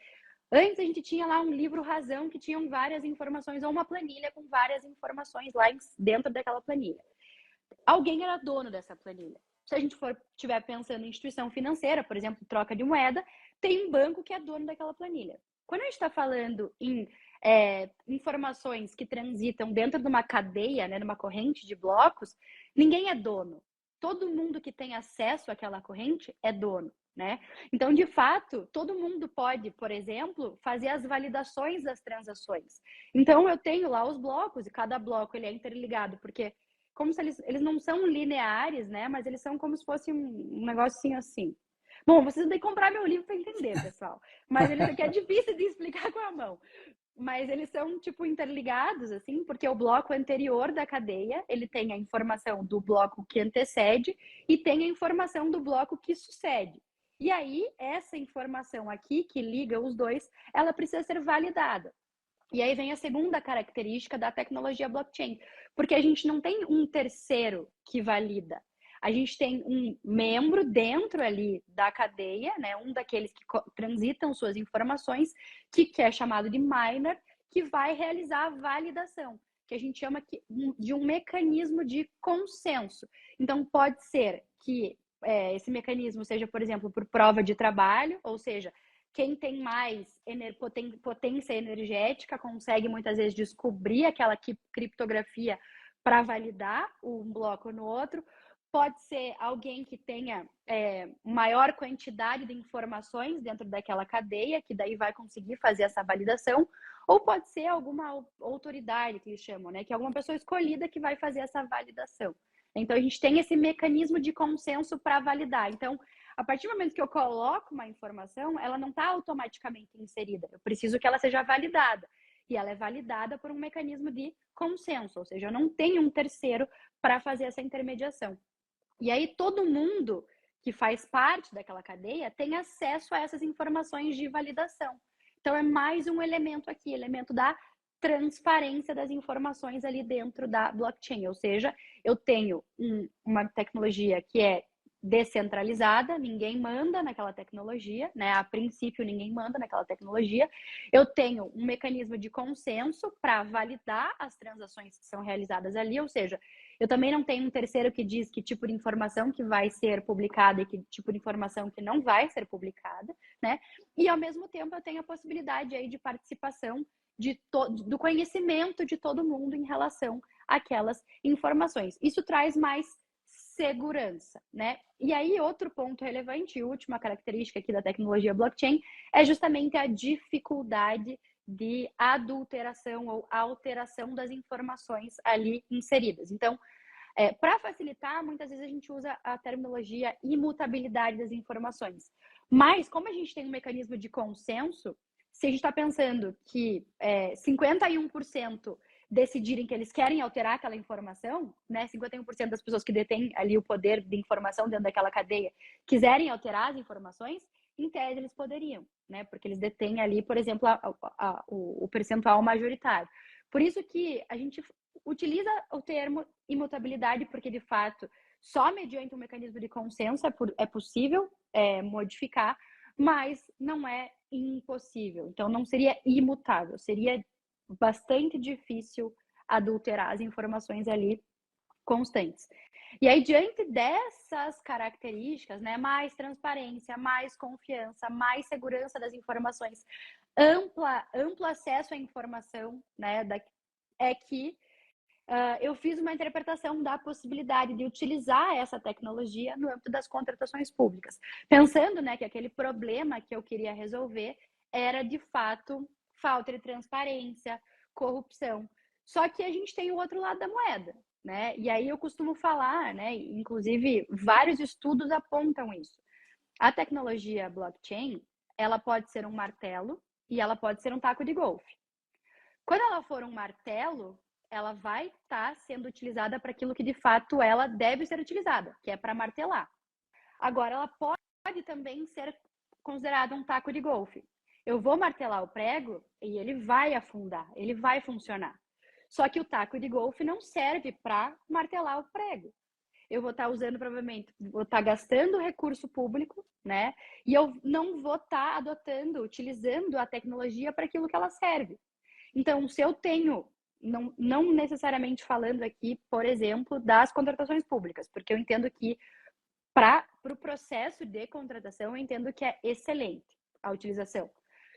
Antes a gente tinha lá um livro razão que tinham várias informações, ou uma planilha com várias informações lá dentro daquela planilha. Alguém era dono dessa planilha. Se a gente estiver pensando em instituição financeira, por exemplo, troca de moeda, tem um banco que é dono daquela planilha. Quando a gente está falando em informações que transitam dentro de uma cadeia, né, numa corrente de blocos, ninguém é dono. Todo mundo que tem acesso àquela corrente é dono, né? Então, de fato, todo mundo pode, por exemplo, fazer as validações das transações. Então, eu tenho lá os blocos e cada bloco ele é interligado, porque como se eles não são lineares, né? Mas eles são como se fosse um negocinho assim. Bom, vocês têm que comprar meu livro para entender, pessoal. Mas eles aqui é difícil de explicar com a mão. Mas eles são, tipo, interligados, assim, porque o bloco anterior da cadeia, ele tem a informação do bloco que antecede e tem a informação do bloco que sucede. E aí, essa informação aqui, que liga os dois, ela precisa ser validada. E aí vem a segunda característica da tecnologia blockchain, porque a gente não tem um terceiro que valida. A gente tem um membro dentro ali da cadeia, né, um daqueles que transitam suas informações, que é chamado de miner, que vai realizar a validação, que a gente chama de um mecanismo de consenso. Então, pode ser que esse mecanismo seja, por exemplo, por prova de trabalho, ou seja, quem tem mais potência energética consegue muitas vezes descobrir aquela criptografia para validar um bloco no outro. Pode ser alguém que tenha maior quantidade de informações dentro daquela cadeia, que daí vai conseguir fazer essa validação, ou pode ser alguma autoridade, que eles chamam, né? Que é alguma pessoa escolhida que vai fazer essa validação. Então, a gente tem esse mecanismo de consenso para validar. Então, a partir do momento que eu coloco uma informação, ela não está automaticamente inserida. Eu preciso que ela seja validada. E ela é validada por um mecanismo de consenso, ou seja, eu não tenho um terceiro para fazer essa intermediação. E aí todo mundo que faz parte daquela cadeia tem acesso a essas informações de validação. Então é mais um elemento aqui, elemento da transparência das informações ali dentro da blockchain. Ou seja, eu tenho uma tecnologia que é descentralizada, ninguém manda naquela tecnologia, né? A princípio, ninguém manda naquela tecnologia. Eu tenho um mecanismo de consenso para validar as transações que são realizadas ali, ou seja, eu também não tenho um terceiro que diz que tipo de informação que vai ser publicada e que tipo de informação que não vai ser publicada, né? E ao mesmo tempo eu tenho a possibilidade aí de participação do conhecimento de todo mundo em relação àquelas informações. Isso traz mais segurança, né? E aí, outro ponto relevante, e última característica aqui da tecnologia blockchain, é justamente a dificuldade de adulteração ou alteração das informações ali inseridas. Então, para facilitar, muitas vezes a gente usa a terminologia imutabilidade das informações. Mas, como a gente tem um mecanismo de consenso, se a gente está pensando que 51% decidirem que eles querem alterar aquela informação, né? 51% das pessoas que detêm ali o poder de informação dentro daquela cadeia quiserem alterar as informações, em tese eles poderiam, né? Porque eles detêm ali, por exemplo, o percentual majoritário. Por isso que a gente utiliza o termo imutabilidade, porque de fato só mediante um mecanismo de consenso é possível modificar, mas não é impossível. Então não seria imutável, seria bastante difícil adulterar as informações ali constantes. E aí, diante dessas características, né, mais transparência, mais confiança, mais segurança das informações, amplo acesso à informação, né, é que eu fiz uma interpretação da possibilidade de utilizar essa tecnologia no âmbito das contratações públicas, pensando, né, que aquele problema que eu queria resolver era, de fato, falta de transparência, corrupção. Só que a gente tem o outro lado da moeda, né? E aí eu costumo falar, né, inclusive vários estudos apontam isso. A tecnologia blockchain, ela pode ser um martelo e ela pode ser um taco de golfe. Quando ela for um martelo, ela vai estar sendo utilizada para aquilo que de fato ela deve ser utilizada, que é para martelar. Agora, ela pode também ser considerada um taco de golfe. Eu vou martelar o prego e ele vai afundar, ele vai funcionar. Só que o taco de golfe não serve para martelar o prego. eu vou estar usando provavelmente, vou estar gastando recurso público, né? E eu não vou estar adotando, utilizando a tecnologia para aquilo que ela serve. Então, se eu tenho, não necessariamente falando aqui, por exemplo, das contratações públicas, porque eu entendo que para o processo de contratação, eu entendo que é excelente a utilização.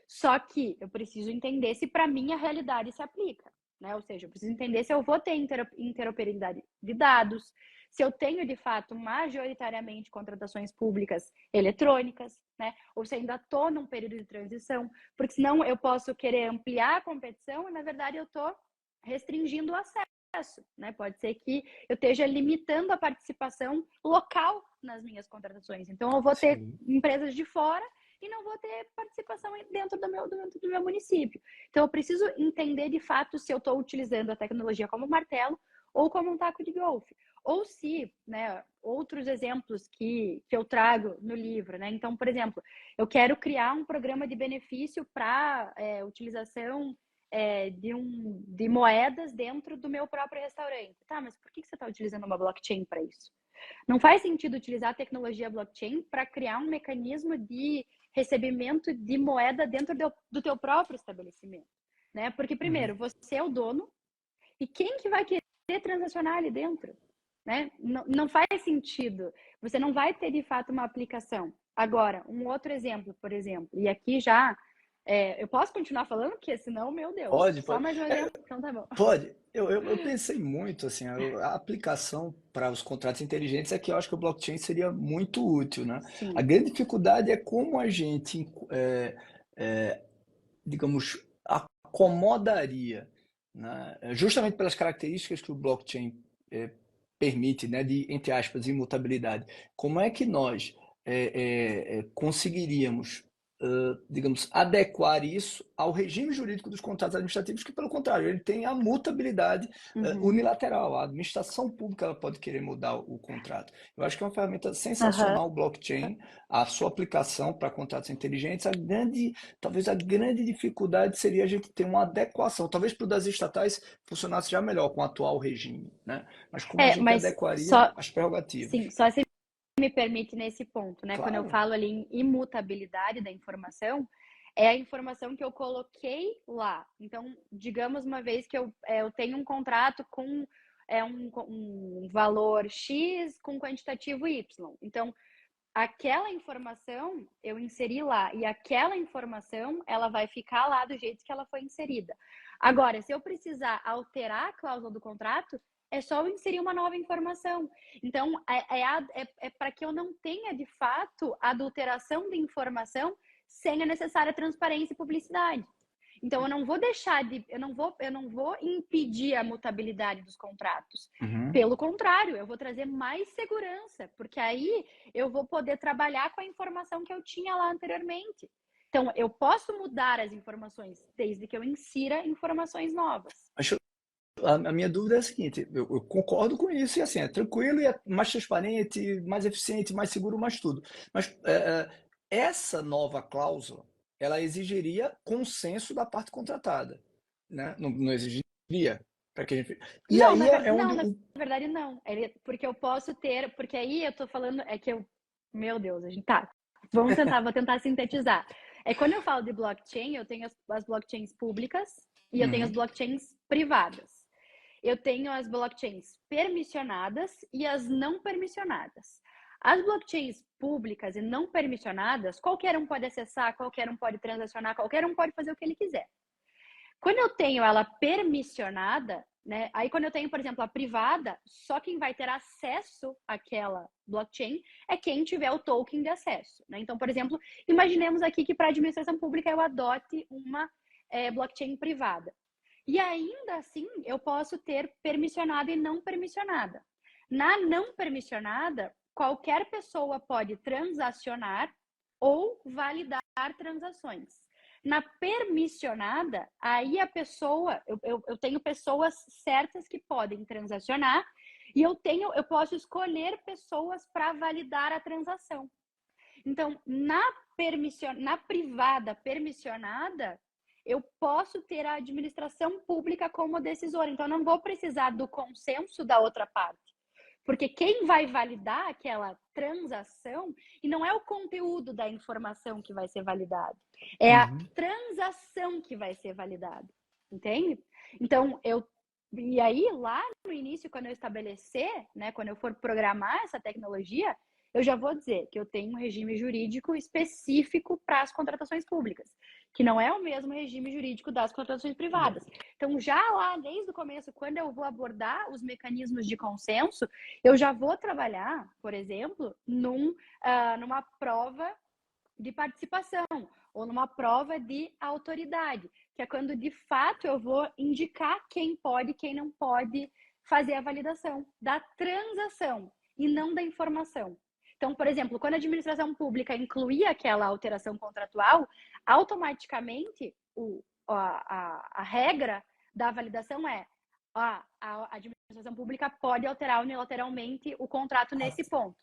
Só que eu preciso entender se para mim a realidade se aplica, né? Ou seja, eu preciso entender se eu vou ter interoperabilidade de dados, se eu tenho de fato majoritariamente contratações públicas eletrônicas, né? Ou se ainda estou num período de transição, porque senão eu posso querer ampliar a competição e na verdade eu estou restringindo o acesso, né? Pode ser que eu esteja limitando a participação local nas minhas contratações. Então eu vou ter Sim. empresas de fora e não vou ter participação dentro do meu município. Então, eu preciso entender de fato se eu estou utilizando a tecnologia como martelo ou como um taco de golfe. Ou se, né, outros exemplos que eu trago no livro, né? Então, por exemplo, eu quero criar um programa de benefício para utilização de moedas dentro do meu próprio restaurante. Tá, mas por que você está utilizando uma blockchain para isso? Não faz sentido utilizar a tecnologia blockchain para criar um mecanismo de recebimento de moeda dentro do teu próprio estabelecimento, né? Porque, primeiro, você é o dono e quem que vai querer transacionar ali dentro, né? Não faz sentido. Você não vai ter, de fato, uma aplicação. Agora, um outro exemplo, por exemplo, e aqui já... eu posso continuar falando? Porque senão, meu Deus, Pode, só pode. mais um exemplo, então tá bom. Pode. Eu pensei muito, assim, a aplicação para os contratos inteligentes é que eu acho que o blockchain seria muito útil, né? A Sim. grande dificuldade é como a gente, digamos, acomodaria, né? Justamente pelas características que o blockchain permite, né, de, entre aspas, imutabilidade. Como é que nós conseguiríamos, digamos, adequar isso ao regime jurídico dos contratos administrativos, que, pelo contrário, ele tem a mutabilidade unilateral. A administração pública ela pode querer mudar o contrato. Eu acho que é uma ferramenta sensacional o blockchain, a sua aplicação para contratos inteligentes. Talvez a grande dificuldade seria a gente ter uma adequação. Talvez para o das estatais funcionasse já melhor com o atual regime, né? Mas como a gente Mas adequaria só, as prerrogativas? sim, só se me permite nesse ponto, né? Quando eu Claro. falo ali em imutabilidade da informação, é a informação que eu coloquei lá. Então, digamos uma vez que eu tenho um contrato com um valor X com quantitativo Y. Então, aquela informação eu inseri lá e aquela informação ela vai ficar lá do jeito que ela foi inserida. Agora, se eu precisar alterar a cláusula do contrato, é só eu inserir uma nova informação. Então, é para que eu não tenha, de fato, adulteração de informação sem a necessária transparência e publicidade. Então, eu não vou eu não vou impedir a mutabilidade dos contratos. Pelo contrário, eu vou trazer mais segurança, porque aí eu vou poder trabalhar com a informação que eu tinha lá anteriormente. Então, eu posso mudar as informações desde que eu insira informações novas. A minha dúvida é a seguinte, eu concordo com isso, e assim, é tranquilo e é mais transparente, mais eficiente, mais seguro, mais tudo. Mas essa nova cláusula, ela exigiria consenso da parte contratada, né? Não exigiria para que a gente... E Não, aí é onde na verdade não. Porque eu posso ter, porque aí eu tô falando, meu Deus, a gente tá. Vou tentar sintetizar. Quando eu falo de blockchain, eu tenho as blockchains públicas e eu tenho as blockchains privadas. Eu tenho as blockchains permissionadas e as não permissionadas. As blockchains públicas e não permissionadas, qualquer um pode acessar, qualquer um pode transacionar, qualquer um pode fazer o que ele quiser. Quando eu tenho ela permissionada, né? Aí quando eu tenho, por exemplo, a privada, só quem vai ter acesso àquela blockchain é quem tiver o token de acesso, né? Então, por exemplo, imaginemos aqui que para a administração pública eu adote uma blockchain privada. E ainda assim, eu posso ter permissionada e não permissionada. Na não permissionada, qualquer pessoa pode transacionar ou validar transações. Na permissionada, aí a pessoa, eu tenho pessoas certas que podem transacionar e eu posso escolher pessoas para validar a transação. Então, na privada permissionada, eu posso ter a administração pública como decisora. Então, eu não vou precisar do consenso da outra parte. Porque quem vai validar aquela transação, e não é o conteúdo da informação que vai ser validado, é a Uhum. transação que vai ser validada, entende? Então, e aí, lá no início, quando eu estabelecer, né, quando eu for programar essa tecnologia, eu já vou dizer que eu tenho um regime jurídico específico para as contratações públicas, que não é o mesmo regime jurídico das contratações privadas. Então, já lá, desde o começo, quando eu vou abordar os mecanismos de consenso, eu já vou trabalhar, por exemplo, numa prova de participação ou numa prova de autoridade, que é quando de fato eu vou indicar quem pode e quem não pode fazer a validação da transação e não da informação. Então, por exemplo, quando a administração pública incluía aquela alteração contratual, automaticamente a regra da validação é a administração pública pode alterar unilateralmente o contrato nesse ponto.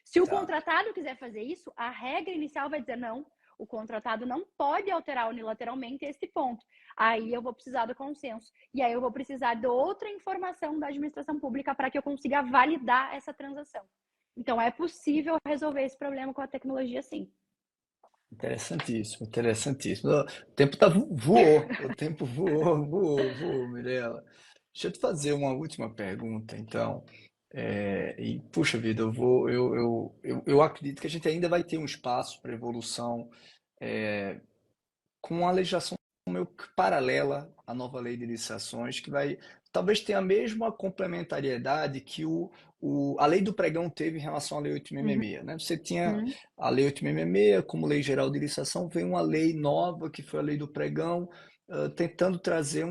Se o Tá. contratado quiser fazer isso, a regra inicial vai dizer não, o contratado não pode alterar unilateralmente esse ponto. Aí eu vou precisar do consenso. E aí eu vou precisar de outra informação da administração pública para que eu consiga validar essa transação. Então é possível resolver esse problema com a tecnologia, sim. Interessantíssimo, interessantíssimo. O tempo tá, voou, o tempo voou, Mirela. Deixa eu te fazer uma última pergunta, então. E, puxa vida, eu acredito que a gente ainda vai ter um espaço para evolução com uma legislação meio que paralela à nova lei de licitações, que vai talvez tenha a mesma complementariedade que a lei do pregão teve em relação à lei Uhum. 8.666, né? Você tinha a lei 8.666 como lei geral de licitação, veio uma lei nova que foi a lei do pregão, tentando trazer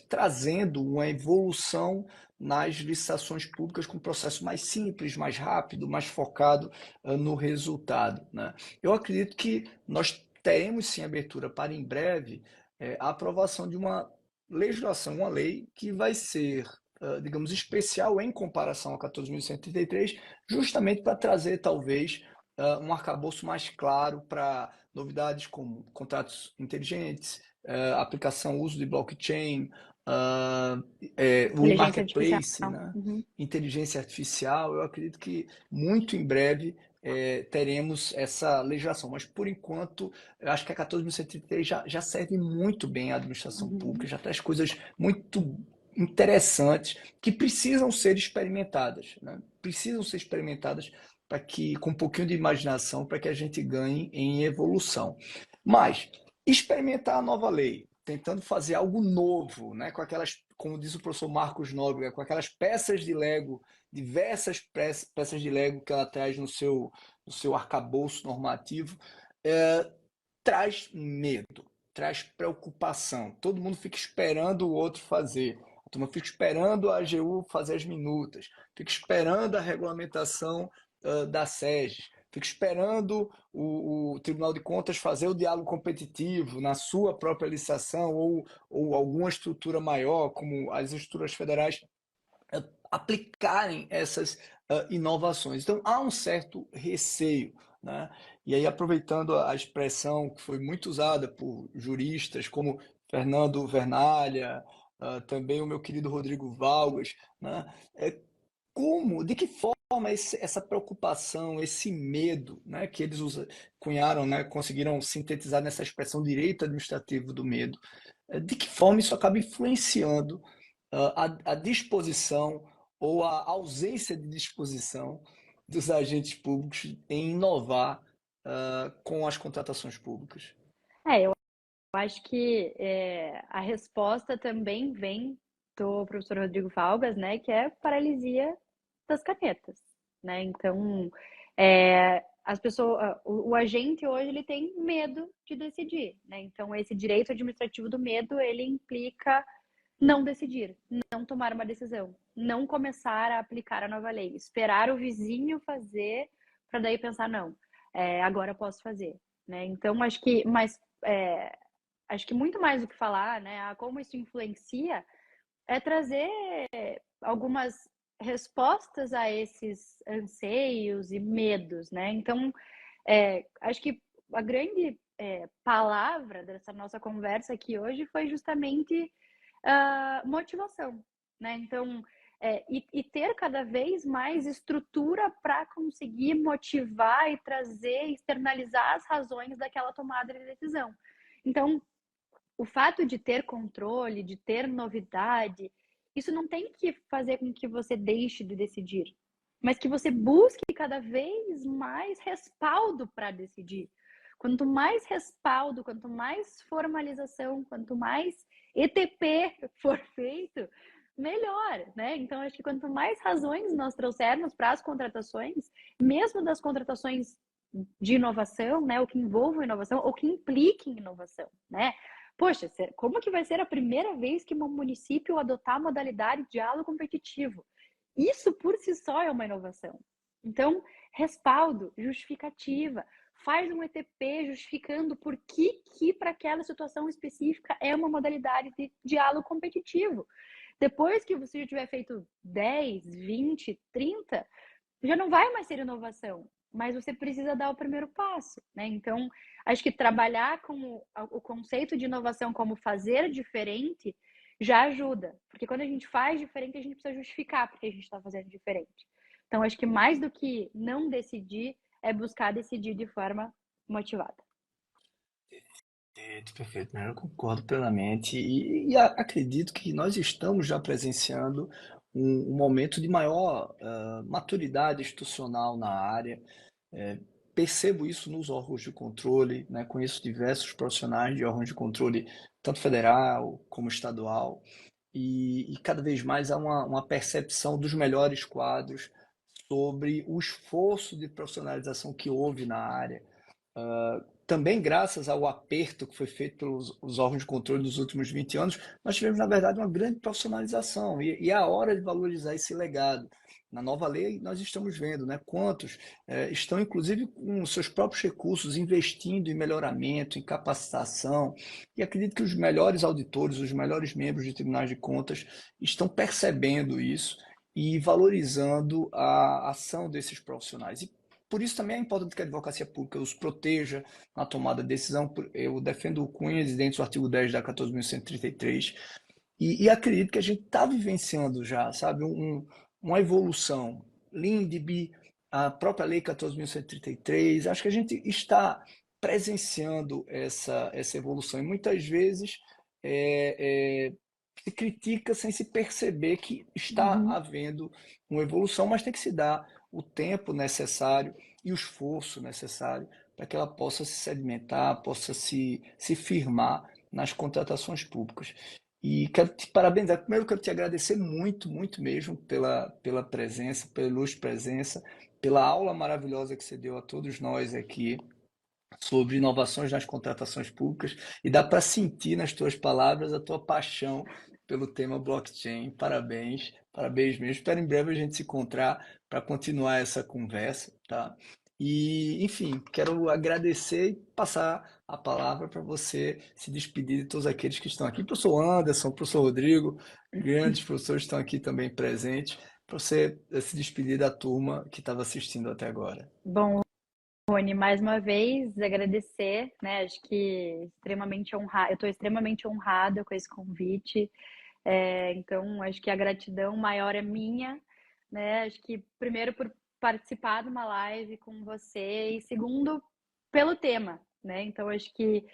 trazendo uma evolução nas licitações públicas com um processo mais simples, mais rápido, mais focado no resultado, né? Eu acredito que nós teremos sim abertura para em breve a aprovação de uma legislação, uma lei que vai ser, digamos, especial em comparação a 14.133, justamente para trazer talvez um arcabouço mais claro para novidades como contratos inteligentes, aplicação, uso de blockchain, o Inteligência artificial. e-marketplace, né? Uhum. Inteligência artificial. Eu acredito que muito em breve teremos essa legislação, mas por enquanto eu acho que a 14.133 já serve muito bem à administração pública, Uhum. já traz coisas muito interessantes que precisam ser experimentadas, né? Precisam ser experimentadas para que, com um pouquinho de imaginação, para que a gente ganhe em evolução. Mas experimentar a nova lei, tentando fazer algo novo, né? Com aquelas, como diz o professor Marcos Nóbrega, com aquelas peças de Lego, diversas peças de Lego que ela traz no seu arcabouço normativo, traz medo, traz preocupação. Todo mundo fica esperando o outro fazer. A turma fica esperando a AGU fazer as minutas, fica esperando a regulamentação da SES, fica esperando o Tribunal de Contas fazer o diálogo competitivo na sua própria licitação ou alguma estrutura maior, como as estruturas federais, aplicarem essas inovações. Então, há um certo receio, né? E aí, aproveitando a expressão que foi muito usada por juristas como Fernando Vernalha, também o meu querido Rodrigo Valgas, né? De que forma essa preocupação, esse medo, né, que eles cunharam, né, conseguiram sintetizar nessa expressão direito administrativo do medo, de que forma isso acaba influenciando a disposição ou a ausência de disposição dos agentes públicos em inovar com as contratações públicas? Eu acho que a resposta também vem do professor Rodrigo Valgas, né, que é paralisia das canetas, né? Então, as pessoas, o agente hoje ele tem medo de decidir, né? Então, esse direito administrativo do medo ele implica não decidir, não tomar uma decisão, não começar a aplicar a nova lei, esperar o vizinho fazer para daí pensar não, agora eu posso fazer, né? Então, acho que muito mais do que falar, né, como isso influencia, é trazer algumas respostas a esses anseios e medos, né? Então, acho que a grande palavra dessa nossa conversa aqui hoje foi justamente motivação, né? Então, e ter cada vez mais estrutura para conseguir motivar e trazer, externalizar as razões daquela tomada de decisão. Então, o fato de ter controle, de ter novidade, isso não tem que fazer com que você deixe de decidir, mas que você busque cada vez mais respaldo para decidir. Quanto mais respaldo, quanto mais formalização, quanto mais ETP for feito, melhor, né? Então, acho que quanto mais razões nós trouxermos para as contratações, mesmo das contratações de inovação, né, ou que envolvam inovação, ou que impliquem inovação, né? Poxa, como que vai ser a primeira vez que um município adotar a modalidade de diálogo competitivo? Isso por si só é uma inovação. Então, respaldo, justificativa, faz um ETP justificando por que para aquela situação específica é uma modalidade de diálogo competitivo. Depois que você já tiver feito 10, 20, 30, já não vai mais ser inovação, mas você precisa dar o primeiro passo, né? Então, acho que trabalhar com o conceito de inovação como fazer diferente já ajuda, porque quando a gente faz diferente, a gente precisa justificar porque a gente está fazendo diferente. Então, acho que mais do que não decidir, é buscar decidir de forma motivada. Perfeito, perfeito, né? Eu concordo plenamente acredito que nós estamos já presenciando um momento de maior maturidade institucional na área. É, percebo isso nos órgãos de controle, né? Conheço diversos profissionais de órgãos de controle, tanto federal como estadual, e cada vez mais há uma percepção dos melhores quadros sobre o esforço de profissionalização que houve na área. Também graças ao aperto que foi feito pelos os órgãos de controle nos últimos 20 anos, nós tivemos, na verdade, uma grande profissionalização e é a hora de valorizar esse legado. Na nova lei, nós estamos vendo, né, quantos estão, inclusive, com seus próprios recursos, investindo em melhoramento, em capacitação, e acredito que os melhores auditores, os melhores membros de tribunais de contas estão percebendo isso e valorizando a ação desses profissionais. E por isso também é importante que a advocacia pública os proteja na tomada de decisão. Eu defendo o cunhas dentro do artigo 10 da 14.133 e acredito que a gente está vivenciando já, sabe, uma evolução. LINDB, a própria Lei 14.133, acho que a gente está presenciando essa evolução e muitas vezes se critica sem se perceber que está havendo uma evolução, mas tem que se dar o tempo necessário e o esforço necessário para que ela possa se sedimentar, possa se firmar nas contratações públicas. E quero te parabenizar. Primeiro, quero te agradecer muito, muito mesmo pela presença, pela ilustre presença, pela aula maravilhosa que você deu a todos nós aqui sobre inovações nas contratações públicas. E dá para sentir nas tuas palavras a tua paixão pelo tema blockchain. Parabéns, parabéns mesmo. Espero em breve a gente se encontrar para continuar essa conversa, tá? E, enfim, quero agradecer e passar a palavra para você se despedir de todos aqueles que estão aqui. Professor Anderson, professor Rodrigo, grandes professores estão aqui também presentes, para você se despedir da turma que estava assistindo até agora. Bom, Rony, mais uma vez agradecer, né? Acho que extremamente honrada, eu estou extremamente honrada com esse convite. Então, acho que a gratidão maior é minha, né? Acho que primeiro por participar de uma live com você e segundo pelo tema, né? Então, acho que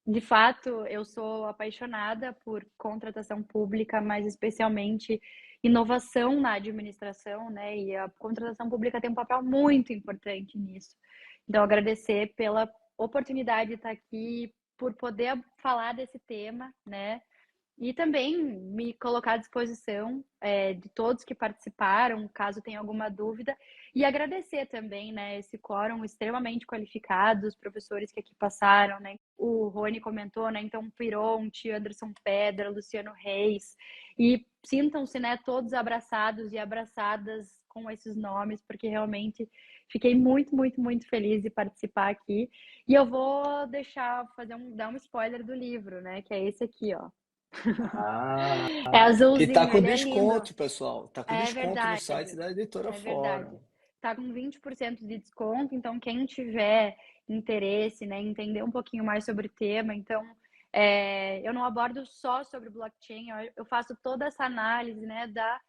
de fato eu sou apaixonada por contratação pública, mas especialmente inovação na administração, né? E a contratação pública tem um papel muito importante nisso. Então, agradecer pela oportunidade de estar aqui, por poder falar desse tema, né? E também me colocar à disposição de todos que participaram, caso tenha alguma dúvida. E agradecer também, né, esse quórum extremamente qualificado, os professores que aqui passaram, né? O Rony comentou, né? Então, Pironte, Anderson Pedra, Luciano Reis. E sintam-se, né, todos abraçados e abraçadas com esses nomes, porque realmente fiquei muito, muito, muito feliz de participar aqui. E eu vou dar um spoiler do livro, né? Que é esse aqui, ó. Ah, É que tá azulzinho, com ele é lindo. desconto, pessoal. Tá com É desconto no verdade, site da editora é verdade. Fórum. Tá com 20% de desconto, então quem tiver interesse, né, entender um pouquinho mais sobre o tema, então eu não abordo só sobre blockchain, eu faço toda essa análise, né, da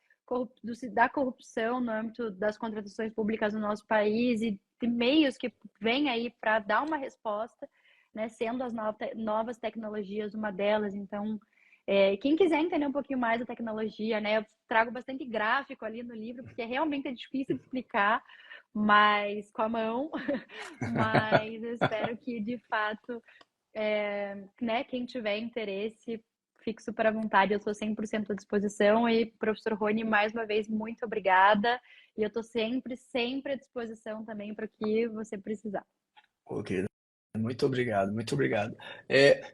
da corrupção no âmbito das contratações públicas no nosso país e de meios que vêm aí para dar uma resposta, né, sendo as novas tecnologias uma delas. Então, quem quiser entender um pouquinho mais da tecnologia, né, eu trago bastante gráfico ali no livro, porque realmente é difícil de explicar, mas com a mão, mas eu espero que, de fato, né, quem tiver interesse, fique super à vontade, eu estou 100% à disposição. E, professor Rony, mais uma vez, muito obrigada. E eu estou sempre, sempre à disposição também para o que você precisar. Ok, muito obrigado, muito obrigado.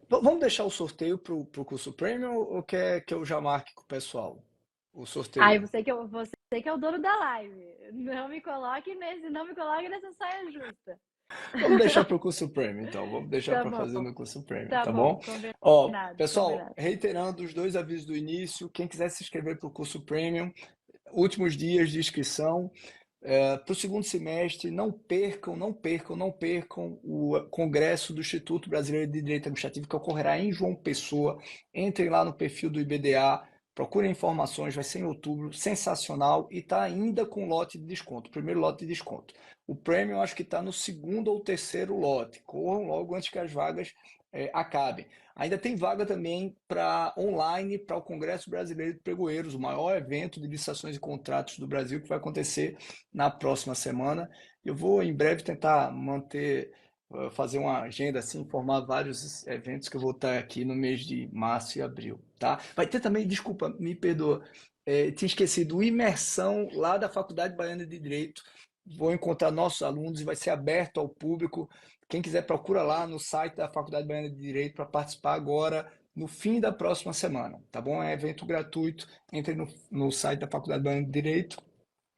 Vamos deixar o sorteio para o curso Premium ou quer que eu já marque com o pessoal? O Ai, sorteio. você que é o dono da live. Não me coloque nessa saia justa. Vamos deixar para o curso Premium, então. Vamos deixar Tá para bom, fazer no curso Premium, tá tá bom, bom? Ó, combinado, pessoal, combinado. reiterando os dois avisos do início, quem quiser se inscrever para o curso Premium, últimos dias de inscrição. Para o segundo semestre, não percam, não percam, não percam o Congresso do Instituto Brasileiro de Direito Administrativo, que ocorrerá em João Pessoa. Entrem lá no perfil do IBDA, procurem informações, vai ser em outubro, sensacional, e está ainda com lote de desconto, primeiro lote de desconto. O Premium acho que está no segundo ou terceiro lote, corram logo antes que as vagas acabem. Ainda tem vaga também para online para o Congresso Brasileiro de Pregoeiros, o maior evento de licitações e contratos do Brasil, que vai acontecer na próxima semana. Eu vou em breve tentar fazer uma agenda assim, informar vários eventos que eu vou estar aqui no mês de março e abril, tá? Vai ter também, desculpa, me perdoa, tinha esquecido, imersão lá da Faculdade Baiana de Direito. Vou encontrar nossos alunos e vai ser aberto ao público. Quem quiser, procura lá no site da Faculdade Baiana de Direito para participar agora, no fim da próxima semana, tá bom? É evento gratuito. Entre no site da Faculdade Baiana de Direito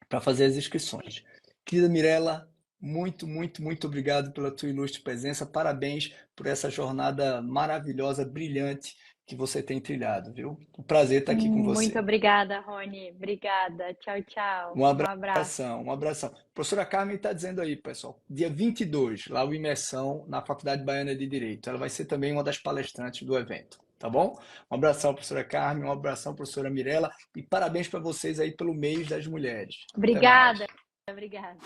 para fazer as inscrições. Querida Mirella, muito, muito, muito obrigado pela tua ilustre presença. Parabéns por essa jornada maravilhosa, brilhante que você tem trilhado, viu? Um prazer estar aqui com Muito você. obrigada, Rony. Obrigada. Tchau, tchau. Um Um abraço. abração, um abração. A professora Carmen está dizendo aí, pessoal, dia 22, lá o Imersão na Faculdade Baiana de Direito. Ela vai ser também uma das palestrantes do evento, tá bom? Um abração, professora Carmen, um abração, professora Mirella, e parabéns para vocês aí pelo mês das mulheres. Até mais. Obrigada, obrigada.